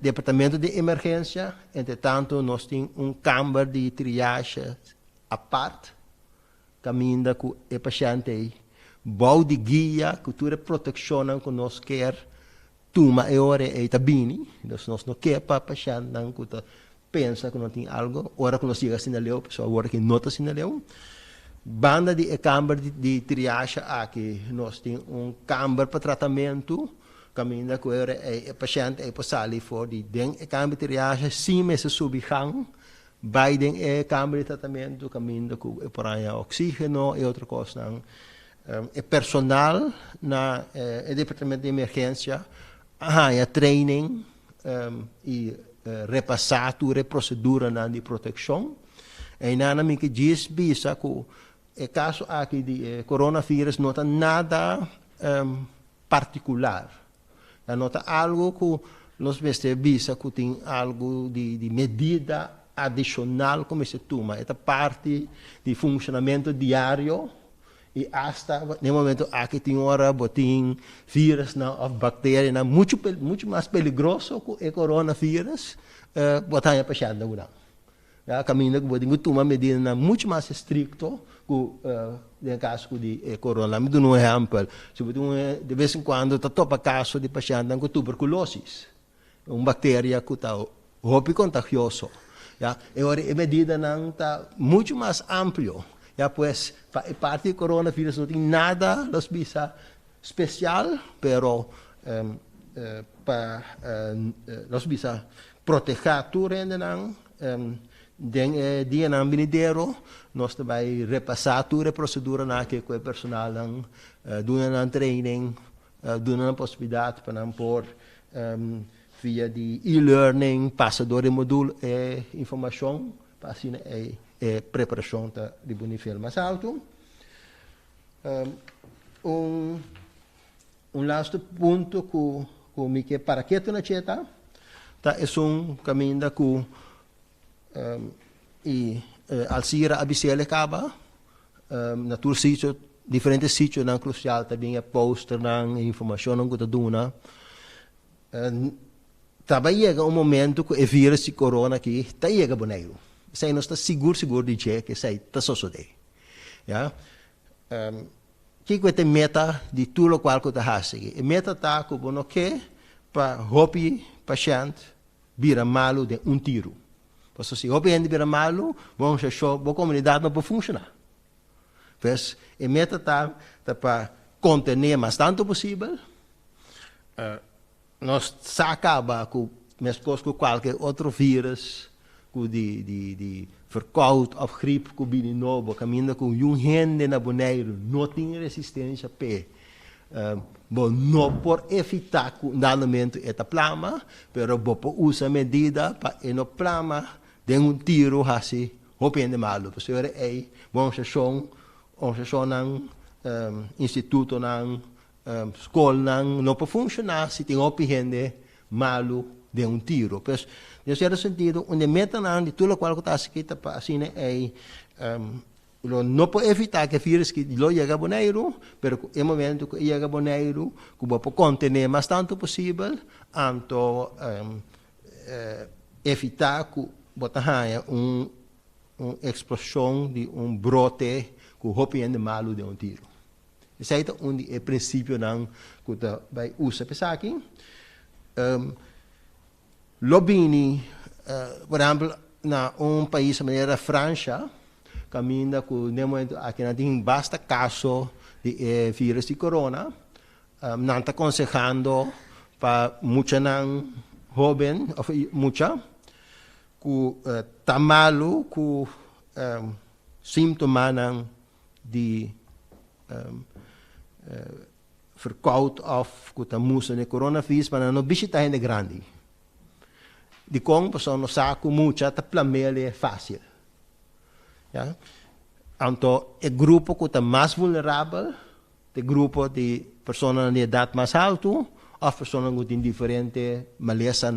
departamento de emergência, entretanto, nós temos câmara de triagem à parte, caminho com o paciente, bom de guia, cultura proteção que nós queremos, tuma e hora é tabini, nós não queremos para o paciente, não pensa que não tem algo, hora que nós chegamos assim na leu, pessoal, hora que nota assim na leu. Banda de câmara de triagem aqui, nós temos câmara para tratamento, caminho com o paciente é passar fora de dentro da câmara de triagem, sim, mas se subirão, vai dentro da câmara de tratamento, caminho com o oxígeno e outra coisa. O personal na departamento de emergência, training e repassar toda a procedura de proteção. E nada me que diz, bisa que o caso aqui de coronavírus não está nada particular. Nota algo que nós visa que tem algo de medida adicional como se toma. Esta parte de funcionamento diário e hasta no momento aqui tem hora botin vírus ou bactéria muito mais perigoso que o coronavírus botar a paciente não. Caminho que botin toma medida muito mais estricto no caso de corona. Me dou um exemplo. Se de vez em quando está topa caso de paciente com tuberculose, uma bactéria que está muito contagioso. E agora a medida não está muito mais amplo. Pues, parte do coronavírus não tem nada especial, pero nós bisa proteger tudo ainda dia não vindeiro, nós também repassar toda a procedura que o personal dando training, dando a possibilidade para pôr via de e-learning, passador de módulo e informação, para assim preparação de nível mais alto. Last ponto que para que tu não cheta, é caminho que Alcira Abicele acaba, na tour sítio, diferentes sítios na crucial também é poster na informação não que duna. Também chega momento que o vírus de corona aqui está chega boneiro. Sei não está seguro de que sei está só de. Já. Que tem meta de tudo o qual que está fazendo. A meta está como que para hopi paciente vira malo de tiro. Porque se o gente vira malo, vamos achar a comunidade não pode funcionar. Pues, a meta está para conter mais tanto possível. Nós acaba com qualquer outro vírus, com de verkoud of griep, com bini novo, caminhando com gente na boneiro, não tem resistência pé. Não por evitar que o momento é plama, pero por usar medida para no plama de tiro assim, hopende malo. Porque é bom se nang instituto nang escola não pode funcionar se tem opinião malo de tiro. Pues, em certo sentido, onde meta nang de tudo qual está escrito para assim é não pode evitar que vírus que lo chega a boneiro, pero no momento que chega a boneiro, que pode conter mais tanto possível, então evitar que botar uma explosão de brote que o malo de tiro. Esse é o princípio que vai usar para aqui. Lobini, por exemplo, na país como a França, caminha com aqui não tem basta caso de vírus de corona, não está aconselhando para muita jovem, muita, que está malo, que sintomas de verkoud of que está musa de coronavírus, mas não visita gente grande. De como pessoa não sabe muita, está plamele é fácil. Ja? Então, o grupo que está mais vulnerável, o grupo de pessoas de idade mais alta, ou pessoas que têm diferente maleza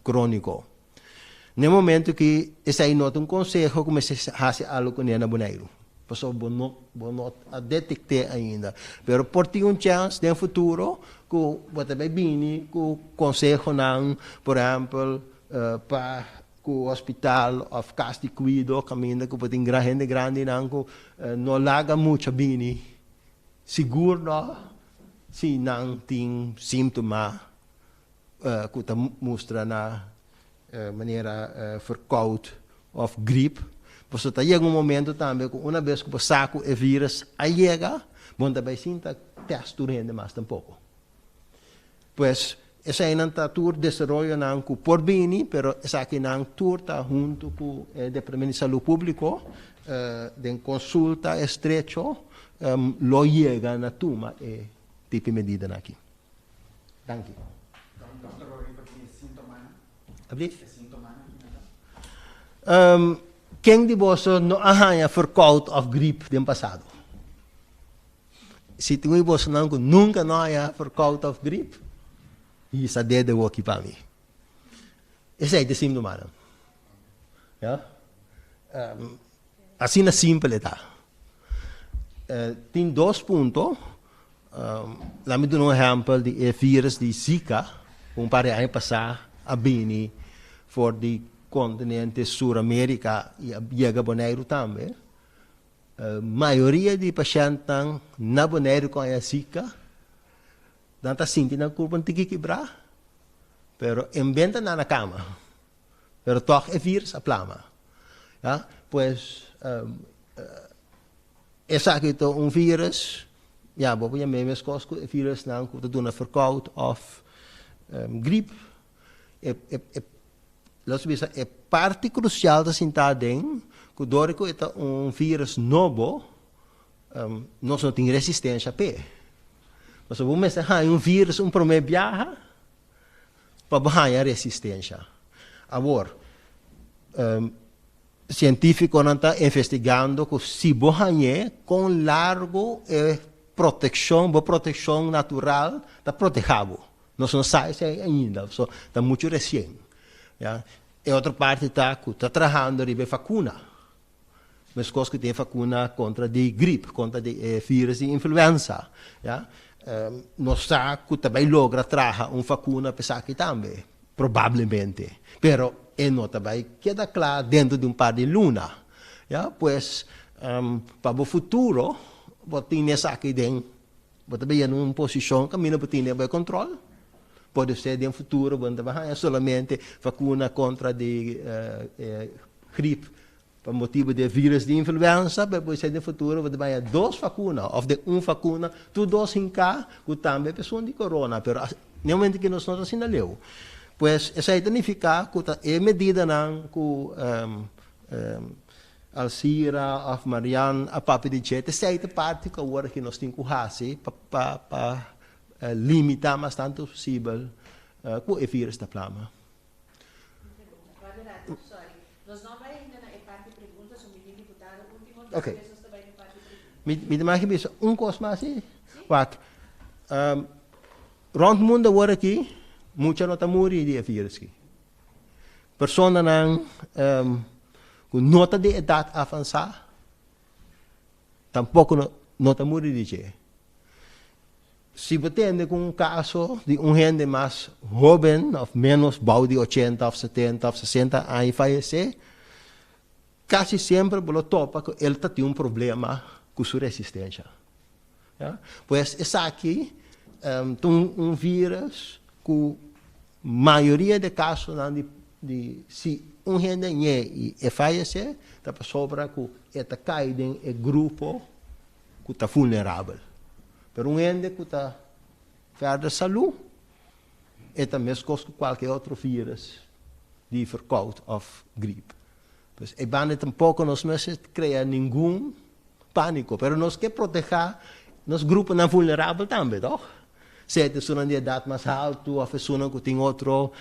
crônico. No momento que esse aí nota conselho, comece a fazer algo com ele boneiro. Pessoa não detectar ainda. Pero por ter chance no futuro, que você vai vir, que conselho por exemplo, para o hospital ou casa de cuidado, caminho que pode ter gente grande, não larga muito bem, seguro, se não tem sintomas que mostra na maneira verkoud ou gripe. Você está chegando momento também que uma vez que o saco é vírus, aí chega, bom também sinta teste rende mais tampouco. Pues essa é uma tour de desenvolvimento não que por bem, pero essa aqui não tour tá junto com o Departamento de Saúde Público, de consulta estrecho, lo chega na turma e tipo medida aqui. Danke. Quem de vocês não arranha verkoud of gripe do passado? Se tem vocês não nunca não arranha verkoud of gripe, isso é de aqui para mim. Esse é o síntoma. Ja? Assim é simples, tá? Tem dois pontos. Lá me dou exemplo de vírus de Zika, par de anos passado, a Bini, for de continente Sul-América e chega Bonaire também. A maioria de pacientes na Bonaire com a Zika, não está sentindo a curva de quebrar, pero inventa na cama, pero toch é vírus a plama. Ja? Pues, essa aqui é vírus, ja, vou pôr mesmo coisas que vírus não que está dando verkoud of gripe. É parte crucial da sintadem que dorico é vírus novo, nós não temos resistência a pé. Mas se você tem vírus, primeiro viaja, para ganhar resistência. Agora, científico não está investigando que se você com largo proteção natural, está protegido. Nós não sabemos ainda, está muito recente. Ja? E outra parte está trabalhando em vacuna. Mas coisas que tem vacuna contra de gripe, contra de vírus de influenza. Ja? Nós sabemos que também logra trabalhar uma vacuna para aqui também, provavelmente. Pero não também queda claro dentro de par de luna. Ja? Pues, para o futuro, você tem essa aqui dentro, você também em uma posição que não tem controle. Pode ser no futuro, quando vai solamente vacuna contra de gripe por motivo de vírus de influenza, depois no futuro vai ter 2 vacinas, ou de 1 vacuna, tu 2 em cá, que também pessoa de corona, pero no momento que nós não assinaleu. Pues essa significa que é medida não que Alcira, of Marianne, a papi de jet, essa é a parte que agora que nós temos que fazer para limitar mais tanto possível com o vírus da plama. Sorry. Nós não vai ainda na parte de perguntas, o menino deputado último, Ok. depois nós também na parte de perguntas. Me demais que um coisa mais assim? Wat? Rond o mundo agora aqui, muita nota morre de vírus aqui. Pessoas não com nota de idade avançada, tampouco nota morre de jet. Se você tem um caso de gente mais jovem, ou menos bau de 80, ou 70, ou 60 anos falecer, quase sempre você topa que ele tem um problema com sua resistência. Ja? Pois esse aqui tem um vírus que a maioria de casos se gente é falecer, está sobra que está caído em grupo que está vulnerável. Pero um gente que está perto da saúde, é também coisa que qualquer outro vírus de verkoud ou gripe. Pues, e bane tampouco nós não criar nenhum pânico, pero nós queremos proteger nos grupos não vulneráveis também, não? Se é pessoa de idade mais alta, ou pessoa que tem outro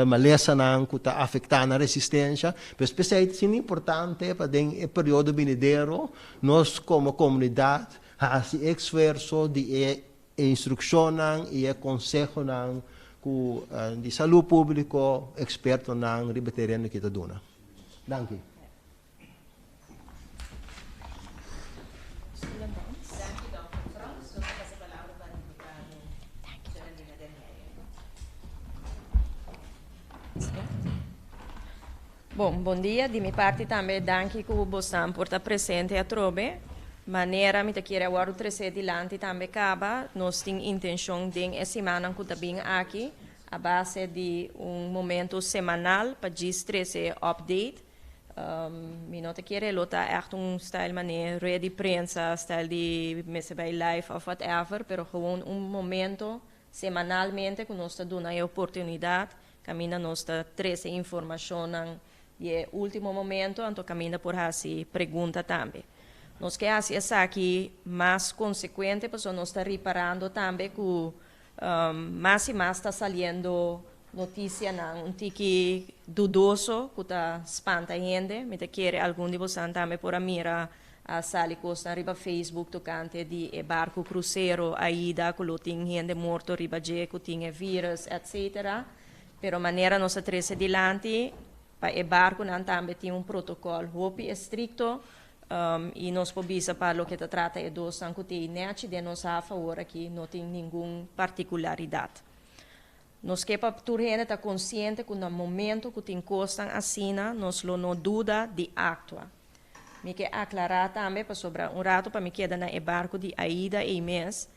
maleza que está afetando a resistência, mas é importante para o período venidero, nós como comunidade faz esforço de instrução e consejo de saúde pública, experto na ribaterreno que está dando. Danke. Bom dia. De minha parte também, danke que o Bossam por estar presente a trobe. Maneira, me queria agora o terceiro dilante também acaba. Nós temos intenção de essa semana que está bem aqui, a base de momento semanal para dizer update. Me não te queria lutar echt style maneira, rede de prensa, style de mesa bij live of whatever, pero gewoon momento semanalmente que nós está dando a oportunidade, camina nós está trazer informação de último momento, então camina por assim pergunta também. Nós que assim essa aqui mais consequente, porque nós está reparando também que mais e mais está saindo notícia não tique dudoso que está espanta gente, me te quer algum de vocês também por a mira a sali costa riba Facebook tocante de barco cruzeiro aida que lo tem gente morto riba je que tinha vírus etc. Pero maneira nossa trece dilante para o barco não também tem protocolo hopi estricto e nós podemos para o que se trata de dos que tem net de nós a favor aqui não tem nenhuma particularidade. Nós que para toda gente está consciente que no momento que tem coisas assim, nós não duda de actuar. Me quer aclarar também para sobre rato para me quedar na barco de Aida e mês.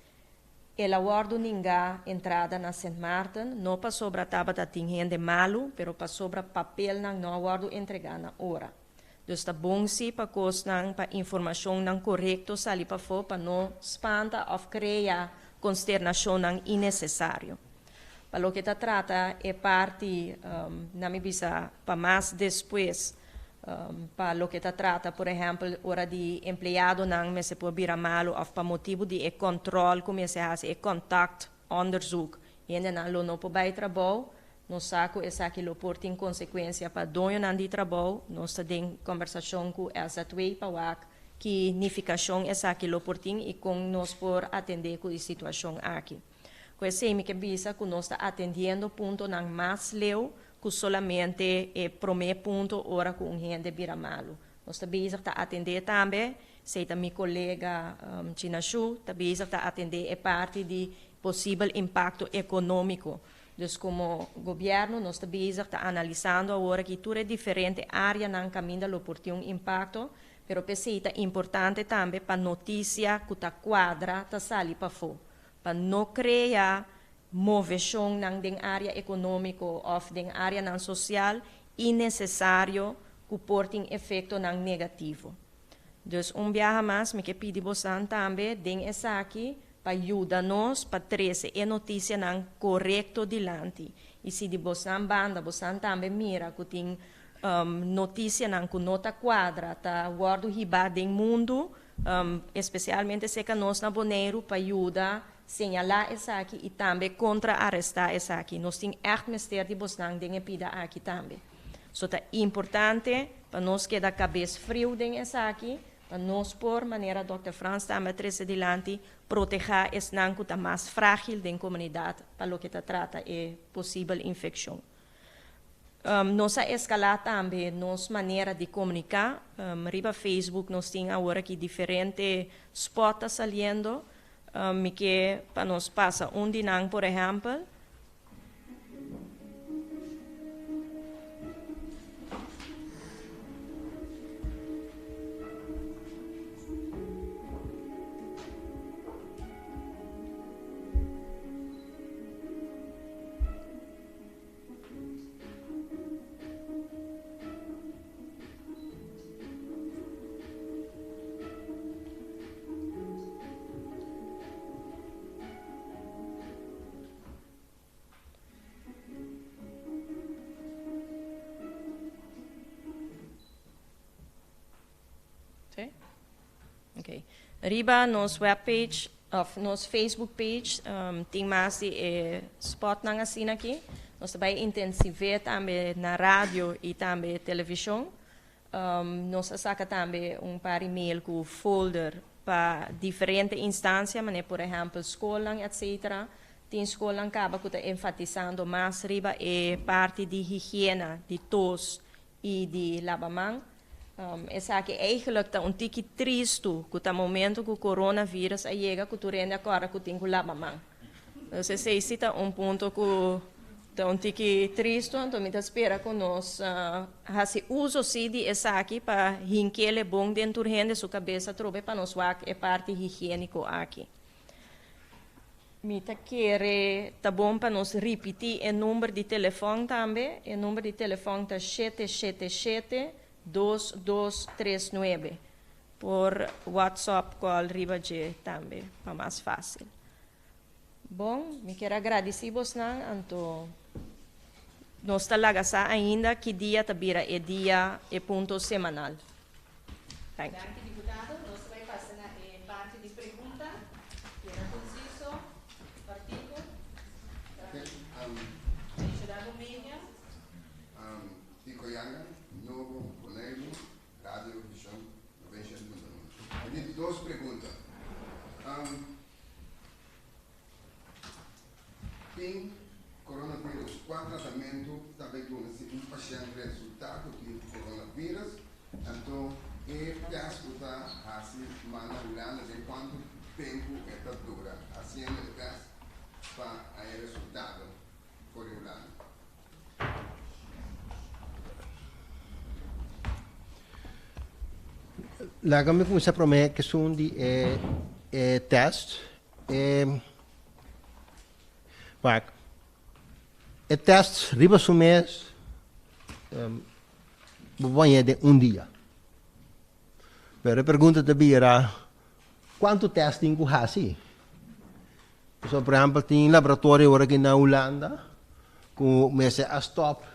Ela guarda ninguém entrada na Saint Martin, não para sobre a tabata tem gente malo, pero para sobre papel não guarda entregar na hora. Dus está bom se para coisa para informação não correto sali para fora para não espanta ou criar consternação não innecessário. Para o que se trata é parte na minha visa para mais depois. Para o que se trata, por exemplo, hora de empregado não se pode vir malo ou para motivo de controle, como se faz, contato, onderzoek. E ainda não pode ir trabalho, nós saco essa que lo porta em consequência para dono não de trabalho, nós temos conversação com essa dois para que nificação essa que lo porta e com nós por atender com a situação aqui. Com esse me que visa que nós está atendendo ponto não mais leu que solamente é primeiro ponto ora com gente vira malo. Nós também está atender também, sei que meu colega China Shu também está atender a parte de possível impacto econômico. Dus como governo nós também está analisando agora que tudo é diferente área não caminha lo por ter impacto, pero pensei é importante também para notícia que está quadra está sali para fora, para não criar moveção na área econômica ou na área social innecessário que portem efeito não negativo. Dus viaje mais, me que pedi bosan também, den essa aqui, para ajudar-nos, para trazer a notícia não correto dilante. E se de bosan banda, bosan também mira, que tem notícia não com nota quadra, tá guardo riba do mundo, especialmente se que nós na Bonaire, para ajudar señalar essa aqui e também contra-arrestar essa aqui. Nós temos echt mistério de bosan den pida aqui também. So, é importante para nós que da cabeça frio den essa aqui, para nós, por maneira Dr. Franz também traz adiante, proteger esse nanco que mais frágil da comunidade para o que trata de possível infecção. Nossa escalar também, nossa maneira de comunicar, riba Facebook, nós temos agora aqui diferentes spots saliendo, que para nós passa dinang, por exemplo, okay. Riba, nos webpage, of nos Facebook page, tem mais de spot na assim aqui. Nós também intensivamos também na rádio e também televisão. Nós saca também par e-mail com folder para diferentes instâncias, mas por exemplo, escola, etc. Tem escola que acaba enfatizando mais riba parte de higiene, de tos e de lavamão. Essa aqui eigenlijk tá tique triste que o momento que o coronavírus chega que tu rende agora que tem que lavar a mão. Então, se está ponto que tá tique triste, então me espera que nós fazer uso de essa aqui para hinquele bom dentro de sua cabeça trobe para nós é parte higiênico aqui. Me tá bom para nós repetir o número de telefone também. O número de telefone tá 777-2239 por WhatsApp call ribaje também, para mais fácil. Bom, me quero agradecer você, Anto. Nós talaga ainda que dia tabira é dia e ponto semanal. Thank you. Danke, deputado. Nós vamos passar na parte de pergunta. Era conciso, partido. Ajudar o media. Tico Yanga, Novo, Bonaire, Rádio, Visão, 90 minutos. Eu tenho duas perguntas. Tem coronavírus, qual tratamento também com um paciente resultado de coronavírus? Então, gasto está assim, manejando de quanto tempo esta dura, assim o gasto para o resultado por um ano. Lá kami kung sa promete que são de teste. Pak, teste riba su mês, banha de dia. Pero a pergunta também era, quanto testing ku hasi? So, por exemplo, tem laboratório aqui na Holanda, com mês a stop,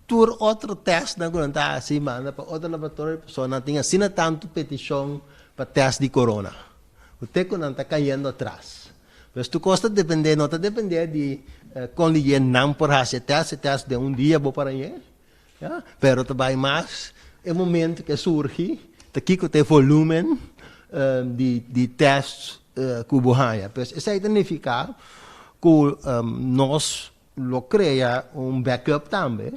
tur outro teste na conta assim, manda para outro laboratório, pessoa não tinha assim tanto petição para teste de corona. O teco não está caindo atrás. Mas tu costa depender, não está depender de quando ele não por fazer teste de dia vou para aí, ja? Pero também mais é o momento que surge, aqui que tem volume de testes que bohaia. Pues isso significa que nós lo cria backup também.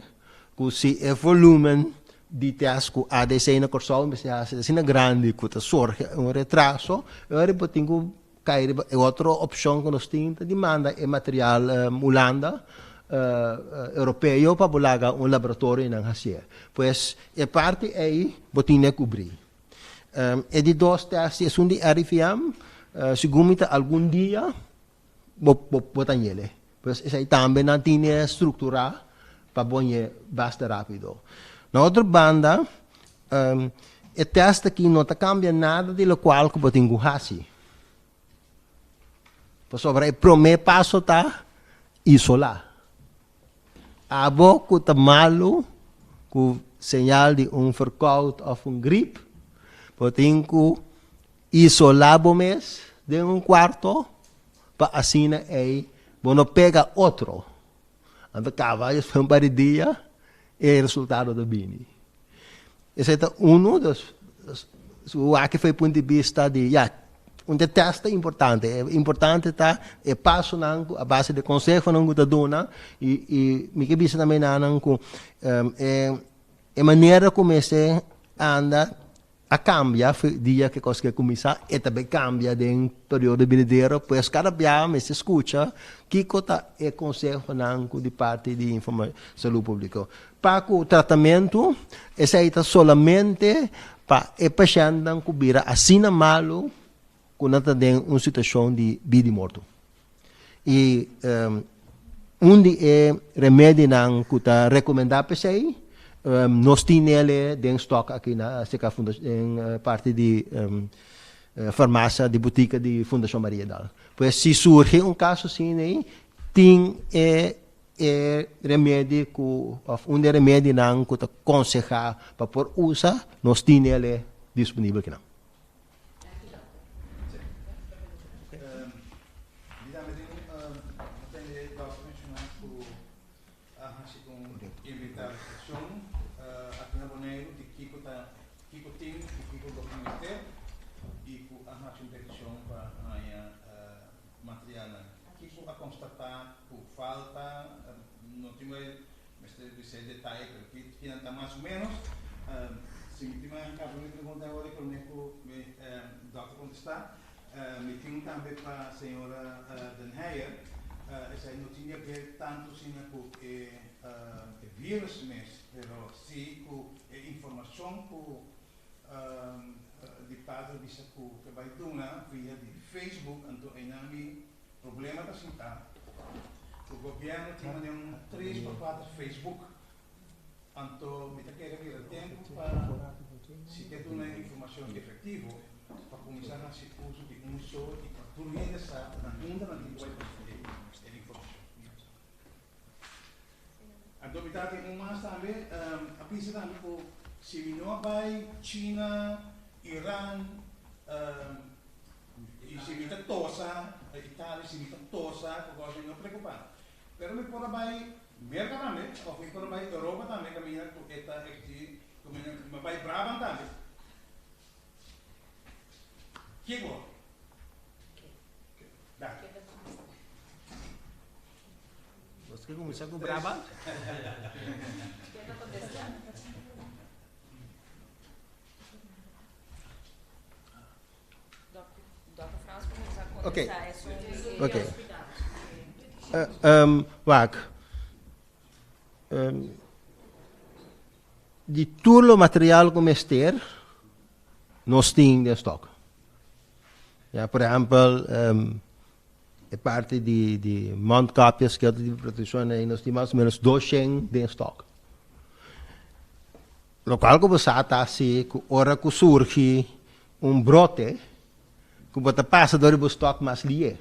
Se o volume de testes que há de ser na corção, mas se é grande, que surge retraso, agora tem que cair outra opção que nós temos de demanda é material Holanda, europeu para bolaga laboratório em Ásia. Pois é parte aí, botinha cobrir. E de dois testes, um de RFM, segundo algum dia, botan ele. Pois isso aí também não tem estrutura para bonhar bastante rápido. Na outra banda, o teste aqui não cambia nada de lo qual que você tem que fazer. Sobre o primeiro passo está isolar. Abo que está malo, com sinal de verkoud of gripe, você tem que isolar o mês de quarto, para assim você não pega outro. Então, cavalo foi para o dia e o resultado do bini. Esse é dos aqui foi ponto de vista de teste é importante. É importante tá passo a base de conselho não guta dona e me que bisa também não com maneira como se anda a cambiar dia que coisa que começar e também cambia de período verdadeiro, pois cada dia me se escuta que cota é conselho não de parte de informação saúde pública. Para o tratamento, esse aí está solamente para o paciente que vira assim malo quando está em uma situação de vida e morte. E onde é remédio que está recomendado para você, nós temos ele em estoque aqui na parte de farmácia, de boutique de Fundação Maria Dal. Pois se surge caso assim, tem remédio remédio que está aconselhado para por usar, nós temos ele disponível aqui. Mais ou menos, se me tiver em casa, me pergunta agora que eu nem dá para contestar. Me tinha também para a senhora Den Heijer, essa não tinha que ver tanto assim com o vírus, mas sim com a informação de padre bisa que vai dar via de Facebook, então aí o problema da cidade. O governo tem 3 ou 4 Facebook. Então, me quer ver o tempo para se ter uma informação efetiva para começar a se uso de só e para por meio dessa na linguagem de informação. Então, me tem mais também a pista também por se não vai China, Irã e se me tosa, Itália se me tosa, que coisa não preocupante. Pero me por vai Mereka também, ou foi para a Europa também, caminhar com esta aqui, como vai Brabant também. Que bom. Dá. Você quer começar com Brabant? Ok. Ok. Wag. De todo o material que mestre, nós temos em estoque. Por exemplo, a parte de mondkapjes, que é de proteção, nós temos mais ou menos 200 em estoque. O qual que você está assim, que hora que surge brote, que você passa do estoque mais lié.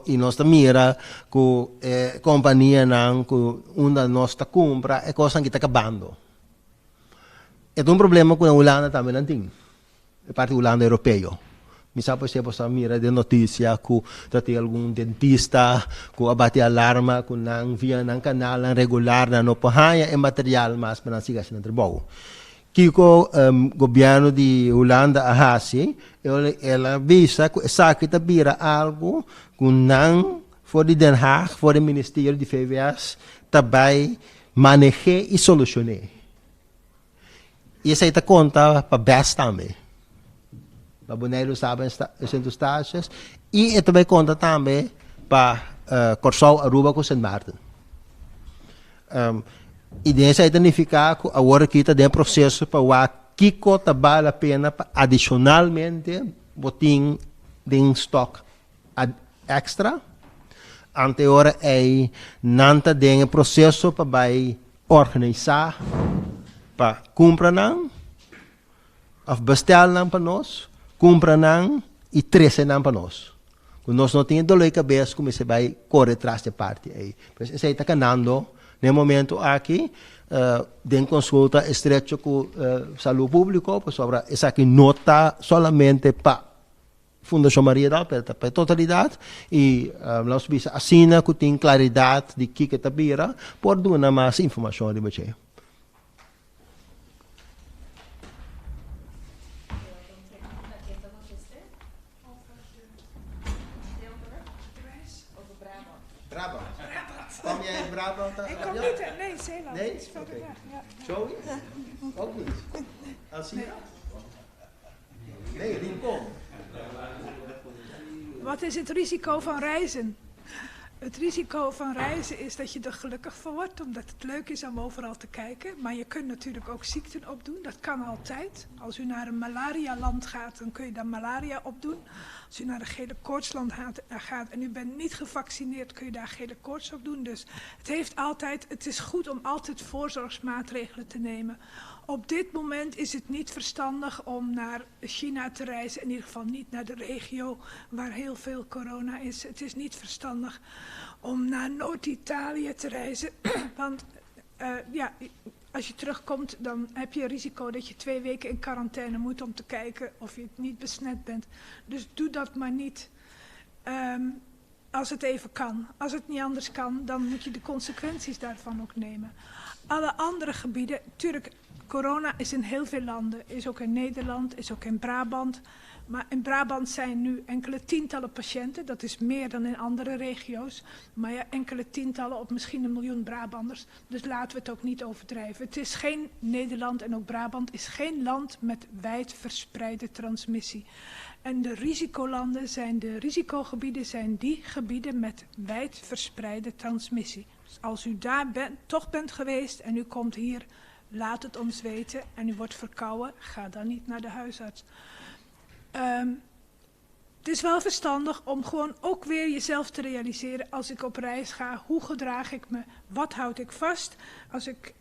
E nós mira que a companhia onde nós compra é coisa que está acabando. É um problema que a Holanda também não tem. A parte da Holanda europeia. Me sabe se você mira de notícia que tem algum dentista que abate alarma que não via no canal regular não pode é material mas para não siga sendo trabalho. Que o governo de Holanda assim, ela visa que essa que vira algo que não for de Den Haag, for o Ministério de VWS, também manejar e solucionar. E essa aí conta para best também. Para boneiro sabem os centros taxas e também conta também para Corsol, Aruba com St. Martin. E dessa identificar que agora que está dentro do processo para o que vale a pena para adicionalmente botar em estoque extra. Ante agora é não está dentro do processo para organizar Pa compra nang, of bestel nang pa nos, compra nang, e 13 nang pa nos. Kung nós não tínhamos dor de cabeça, como você vai correr atrás da parte aí. Pois você está canando, no momento aqui, de consulta estrecha com saúde pública, pois sobre essa aqui nota solamente para Fundação Maria Dal, para a totalidade, e nós vamos assina que tem claridade de que está bira, por dar mais informação de você. Brabant. Kom jij in Brabant? Ik kom niet, nee, Zeeland. Nee? Iets verder weg, ja. Zoiets? Ook niet? Alcina? Nee, Rincon. Wat is het risico van reizen? Het risico van reizen is dat je er gelukkig van wordt, omdat het leuk is om overal te kijken. Maar je kunt natuurlijk ook ziekten opdoen, dat kan altijd. Als u naar een malaria-land gaat, dan kun je daar malaria opdoen. Als u naar een gele koortsland gaat en u bent niet gevaccineerd, kun je daar gele koorts op doen. Dus het is goed om altijd voorzorgsmaatregelen te nemen. Op dit moment is het niet verstandig om naar China te reizen, in ieder geval niet naar de regio waar heel veel corona is. Het is niet verstandig om naar Noord-Italië te reizen, want als je terugkomt dan heb je een risico dat je 2 weken in quarantaine moet om te kijken of je niet besmet bent. Dus doe dat maar niet als het even kan. Als het niet anders kan, dan moet je de consequenties daarvan ook nemen. Alle andere gebieden, natuurlijk, corona is in heel veel landen, is ook in Nederland, is ook in Brabant. Maar in Brabant zijn nu enkele tientallen patiënten, dat is meer dan in andere regio's. Maar ja, enkele tientallen op misschien 1 miljoen Brabanders, dus laten we het ook niet overdrijven. Het is geen Nederland en ook Brabant is geen land met wijd verspreide transmissie. En de risicogebieden zijn die gebieden met wijd verspreide transmissie. Dus als u daar toch bent geweest en u komt hier, laat het ons weten en u wordt verkouden, ga dan niet naar de huisarts. Het is wel verstandig om gewoon ook weer jezelf te realiseren als ik op reis ga. Hoe gedraag ik me? Wat houd ik vast? Als ik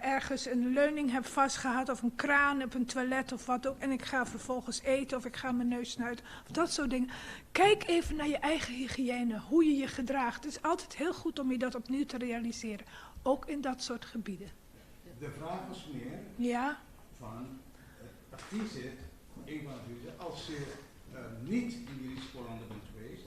ergens een leuning heb vastgehad of een kraan op een toilet of wat ook. En ik ga vervolgens eten of ik ga mijn neus snuiten of dat soort dingen. Kijk even naar je eigen hygiëne, hoe je je gedraagt. Het is altijd heel goed om je dat opnieuw te realiseren. Ook in dat soort gebieden. De vraag was meer van het advies is, een van de adviezen, als je niet in die risicolanden bent geweest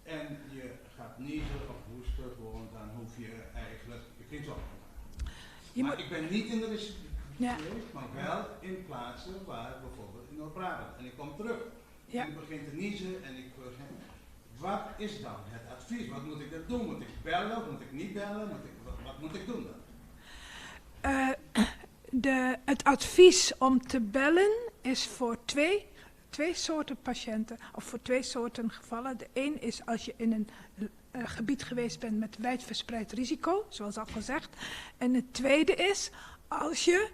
en je gaat niezen of hoesten, gewoon, dan hoef je eigenlijk geen zorgen te maken. Maar ik ben niet in de risico geweest, maar wel in plaatsen waar bijvoorbeeld in Noord-Brabant. En ik kom terug en ik begin te niezen en ik begin. Wat is dan het advies? Wat moet ik dan doen? Moet ik bellen? Moet ik niet bellen? Wat moet ik doen dan? Het advies om te bellen is voor twee soorten patiënten, of voor 2 soorten gevallen. De een is als je in een gebied geweest bent met wijd verspreid risico, zoals al gezegd. En het tweede is als je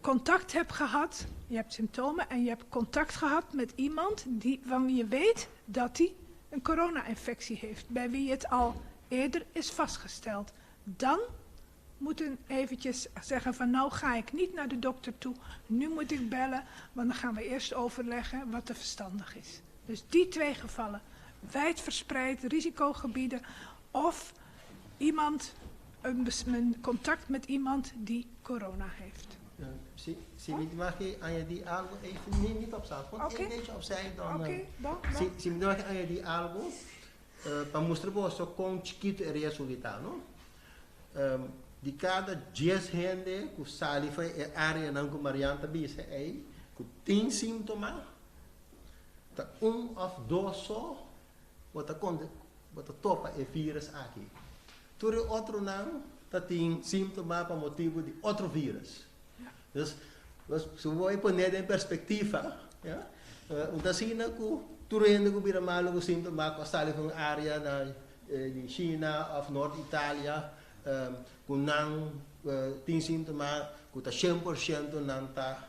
contact hebt gehad, je hebt symptomen en je hebt contact gehad met iemand van wie je weet dat hij een corona-infectie heeft, bij wie het al eerder is vastgesteld. Dan moeten eventjes zeggen van nou ga ik niet naar de dokter toe, nu moet ik bellen, want dan gaan we eerst overleggen wat er verstandig is. Dus die 2 gevallen, wijd verspreid risicogebieden of een contact met iemand die corona heeft. Mag je aan je die algo even niet opstaan, want een beetje opzij dan. Mag je aan je die algo, para mostrar você com chiquito e resultado, no? De cada 10 gente que sali foi a área não com Marianta Bisa aí, que tem sintomas, tá 1 of 2 só, bota topa e vírus aqui. Todo outro não, tá tem sintomas para motivo de outro vírus. Dus se voi poner em perspectiva, ja, assim na ku turendo ku bira malo ku sintomas ko sali foi área na de China of Noord-Itália. Kung tem sintomas, kung 100% não está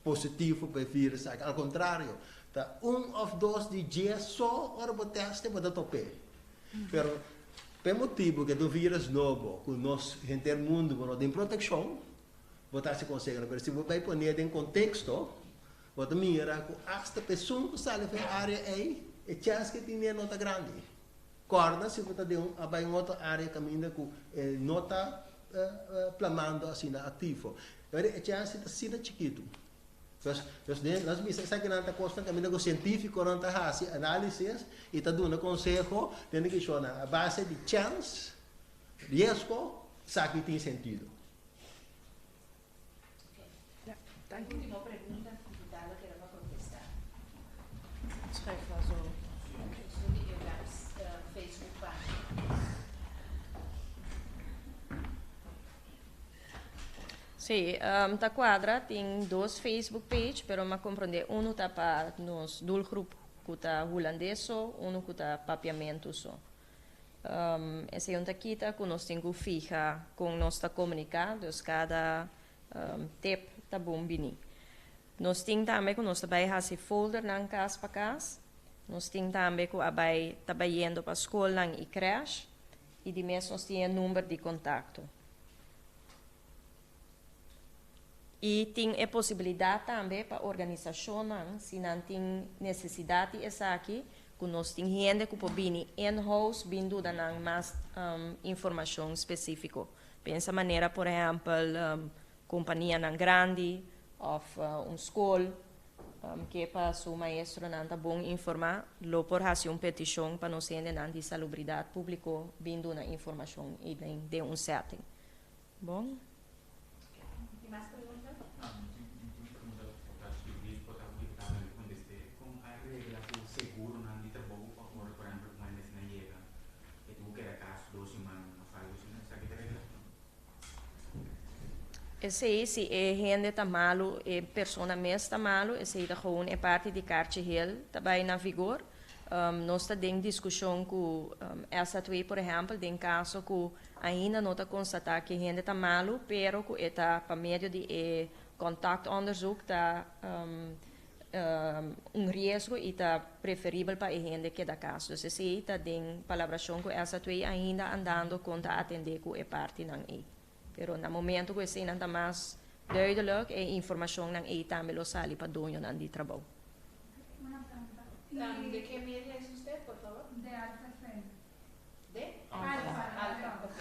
positivo para o vírus, ao contrário, tá 1 of 2 dias só hora para teste para tope. Pero Por motivo que do vírus novo, que nós, gente do mundo, não tem proteção, você se consegue. Mas se você põe em contexto, você mira que esta pessoa que está na área aí, é chance que tem nota grande. Corda, se você tem uma outra área caminho com nota plamando assim ativo. Mas é chance de ser chiquito. Nós precisamos que nós costa caminho com científico, nós fazemos análises e está dando conselho, tem que chamar a base de chance, risco, sabe que tem sentido. Última pergunta, deputada, que era para contestar. Schrijf maar zo. Sobre o Facebook página. Sim, tá quadra tem 2 Facebook page, pero ma compreender um tá para nos doelgroep que tá holandês, que tá papiamento só. Esse é um taquita que nós temos fija com nós tá comunicar, então cada tip tá bom bini. Nós temos também que nós também fazer folder na casa para casa. Nós temos também que abai tá indo para escola e creche e de mês nós temos número de contato. E tem a possibilidade também para a organização, se não tem necessidade essa aqui, que nós temos gente que pode vir in-house, vindo dar mais informação específica. Pensa maneira, por exemplo, companhia grande, ou escola, que para o maestro não está bom informar, lo por fazer uma petição para nós entender de salubridade pública, vindo na informação e de setting. Bom? Tem mais perguntas? Esse se é gente está malo, é pessoa mesmo está malo, esse é gewoon é parte de cartilha também na vigor. Nós está em discussão com essa twee, por exemplo, em caso que ainda não está constatado que a gente está malo, pero que está para meio de contactonderzoek está risco e está preferível para a gente que da caso. Então, esse está em palabração com essa twee ainda andando com a atender com a parte não é. Pero na momento que esse não está mais duidelijk, a informação não é também lo sali para dono de trabalho. ¿De qué media es usted, por favor? De Alfa FM. ¿De? Alfa. Ok.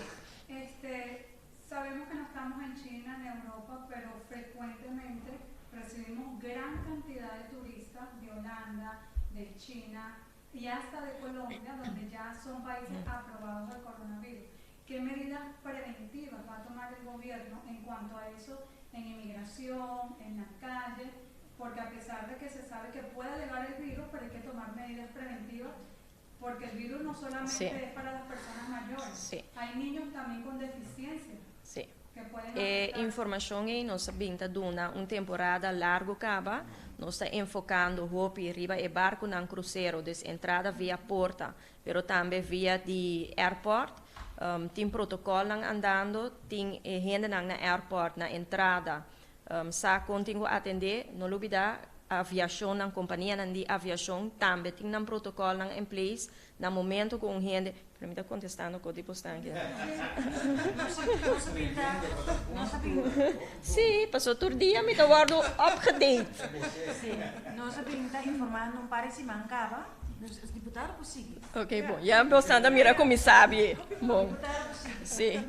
Sabemos que no estamos en China, en Europa, pero frecuentemente recibimos gran cantidad de turistas de Holanda, de China y hasta de Colombia, donde ya son países aprobados del coronavirus. ¿Qué medidas preventivas va a tomar el gobierno en cuanto a eso en inmigración, en las calles? Porque a pesar de que se sabe que puede llegar el virus, pero hay que tomar medidas preventivas, porque el virus no solamente es para las personas mayores, hay niños también con deficiencias. Sí. Que pueden informação aí nós sabemos duna uma temporada largo caba, nós está enfocando hopi riba e barco na cruzeiro, des entrada via porta, pero também via de airport. Tem protocolo andando, tem gente na airport na entrada. Sa continua atender, não olvidar a aviação na companhia de aviação também tem um protocolo em place no momento com gente. Para mim está contestando com tipo estanque. Sim, passou todo dia me guardo upgedate. Sim, nós está informando não parece mancava. Os deputados conseguem. Ok, bom. Já bastante mira como sabe. Bom. Sim.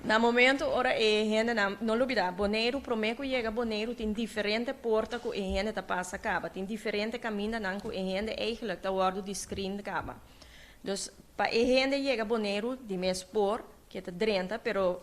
Na momento, ora é gente não olvidar. Boneiro, prometo chega Boneiro tem diferente porta que a gente tá passa acaba, tem diferente caminho não que a gente eigenlijk tá guardo de screen acaba. Dus para a gente chega Boneiro de mês por que tá drenta, pero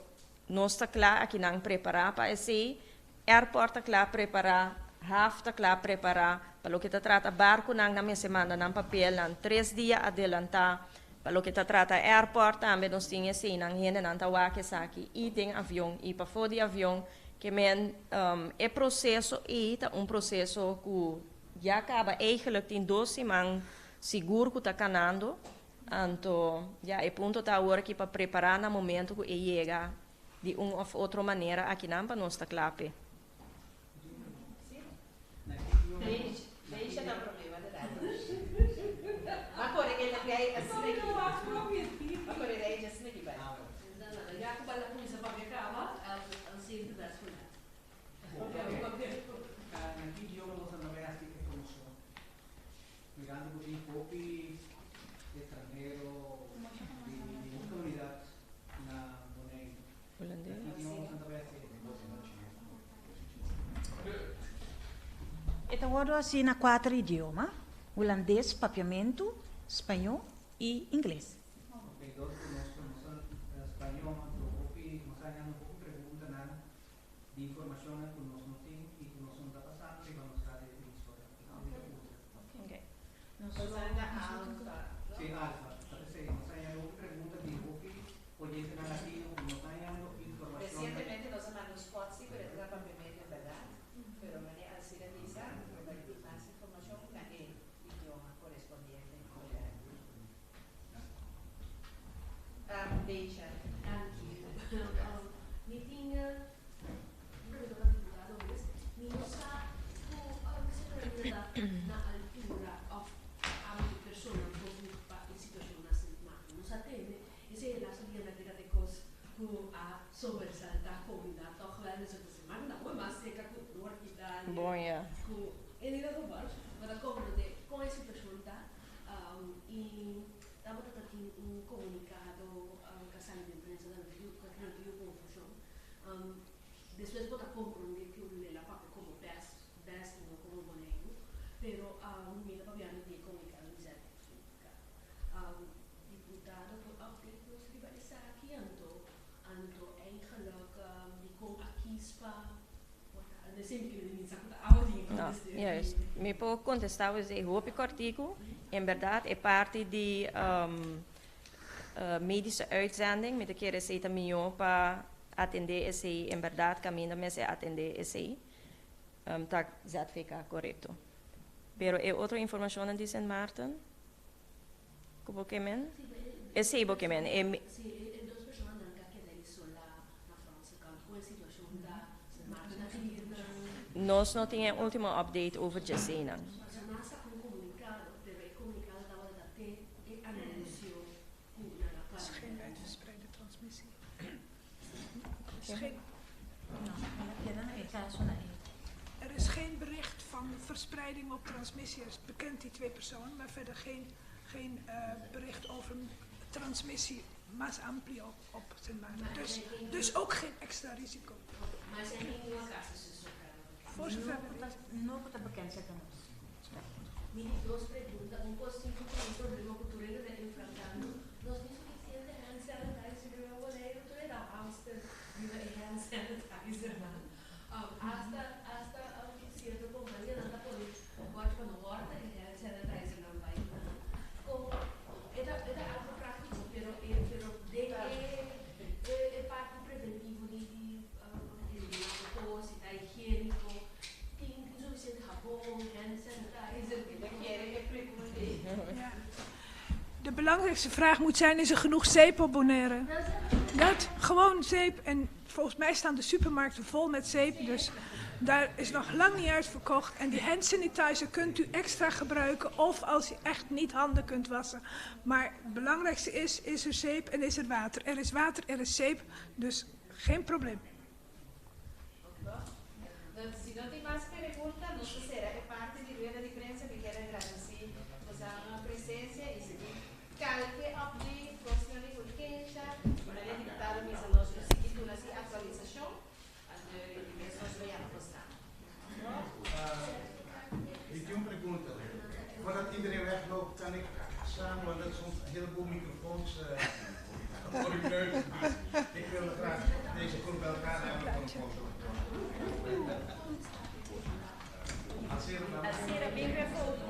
nós está claro aqui não preparar para esse airport tá claro preparar, half tá claro preparar. Para o que se trata barco na minha semana na papel, 3 dias adelantar. Para o que se trata airport também nós tínhamos assim, na gente não está lá que aqui e tem avião e para fora de avião que men é processo e tá processo que já acaba eigenlijk tem 2 semanas seguro que está canando, então já é ponto tá agora aqui para preparar no momento que chega de uma ou outra maneira aqui não para nós está claro. Deixa dar problema, verdade. Agora que ele quer assim aqui. Então, agora assim, na 4 idiomas: holandês, papiamento, espanhol e inglês. Recientemente nos mandamos spots y pero era papiamento, ¿verdad? Pero María Alcira dice, más información en el idioma correspondiente. Deixa. Mi tinha pergunta deputado mi sa na altura of a persona preocupa in situazione ma non sapete e se la sabia de cos ku a sobresalta comunidad toch wel eens het semana nou maar zeker ku Noord-Italië Bom, ja. ku in ieder geval maar dan komen we con essa situazione e dava aqui comunicado que sale de imprensa da que confusão después vota comprender que la papel como best no como boneco pero mira papiano de comunicado dice diputado por update nos rivalizar aqui anto eigenlijk die kom aqui spa de sempre que ele me saca áudio No, juist. Mi può contestare se hoop ik artikel. Inderdaad, è parte di medische uitzending met de keer is het miopa atender esse inderdaad caminho mas atender esse tak ZVK correcto. Pero é outra informação de Sint Maarten? Como que men? Esse bo que men é duas pessoas andam aqui dentro sola na França com a situação da Sint Maarten nós não temos último update over Jessena. Er is geen bericht van verspreiding op transmissie. Er is bekend die 2 personen, maar verder geen bericht over transmissie mas amplio op Sint Maarten. Dus ook geen extra risico. Maar er zijn geen nieuwe casus. Voor zover we weten. No está bekend zeker nog. Mi dos preguntas, un consigo con un problema cultural de enfrentando. Nós temos suficiente hand sanitizer de meu goleiro, tu era Amster, viva e hand sanitizer, não? Hasta cierta companhia não está podendo, pode quando volta e hand sanitizer não vai. É algo prático, pero é parte preventivo de tos, está higiênico, tem insuficiente jabón, hand sanitizer, que te quiere que pregunte. Ja. De belangrijkste vraag moet zijn, is er genoeg zeep op Bonaire? Dat, gewoon zeep. En volgens mij staan de supermarkten vol met zeep. Dus daar is nog lang niet uitverkocht. En die hand sanitizer kunt u extra gebruiken. Of als u echt niet handen kunt wassen. Maar het belangrijkste is er zeep en is er water. Er is water, er is zeep. Dus geen probleem. Se não tem mais perguntas, nossa será é parte de rueda de prensa que quero agradecer a presença e seguir calque update, próxima de urgência, para a deputada Misa Lógico, seguir a atualização, de dimensões bem apostar. Ik doe een pergunta. Voordat iedereen wegloopt, kan ik samen, want dat is soms een heleboel microfoons voor uw neus. Ik wil graag deze groep bij elkaar hebben voor een foto. Alcira, bem foto.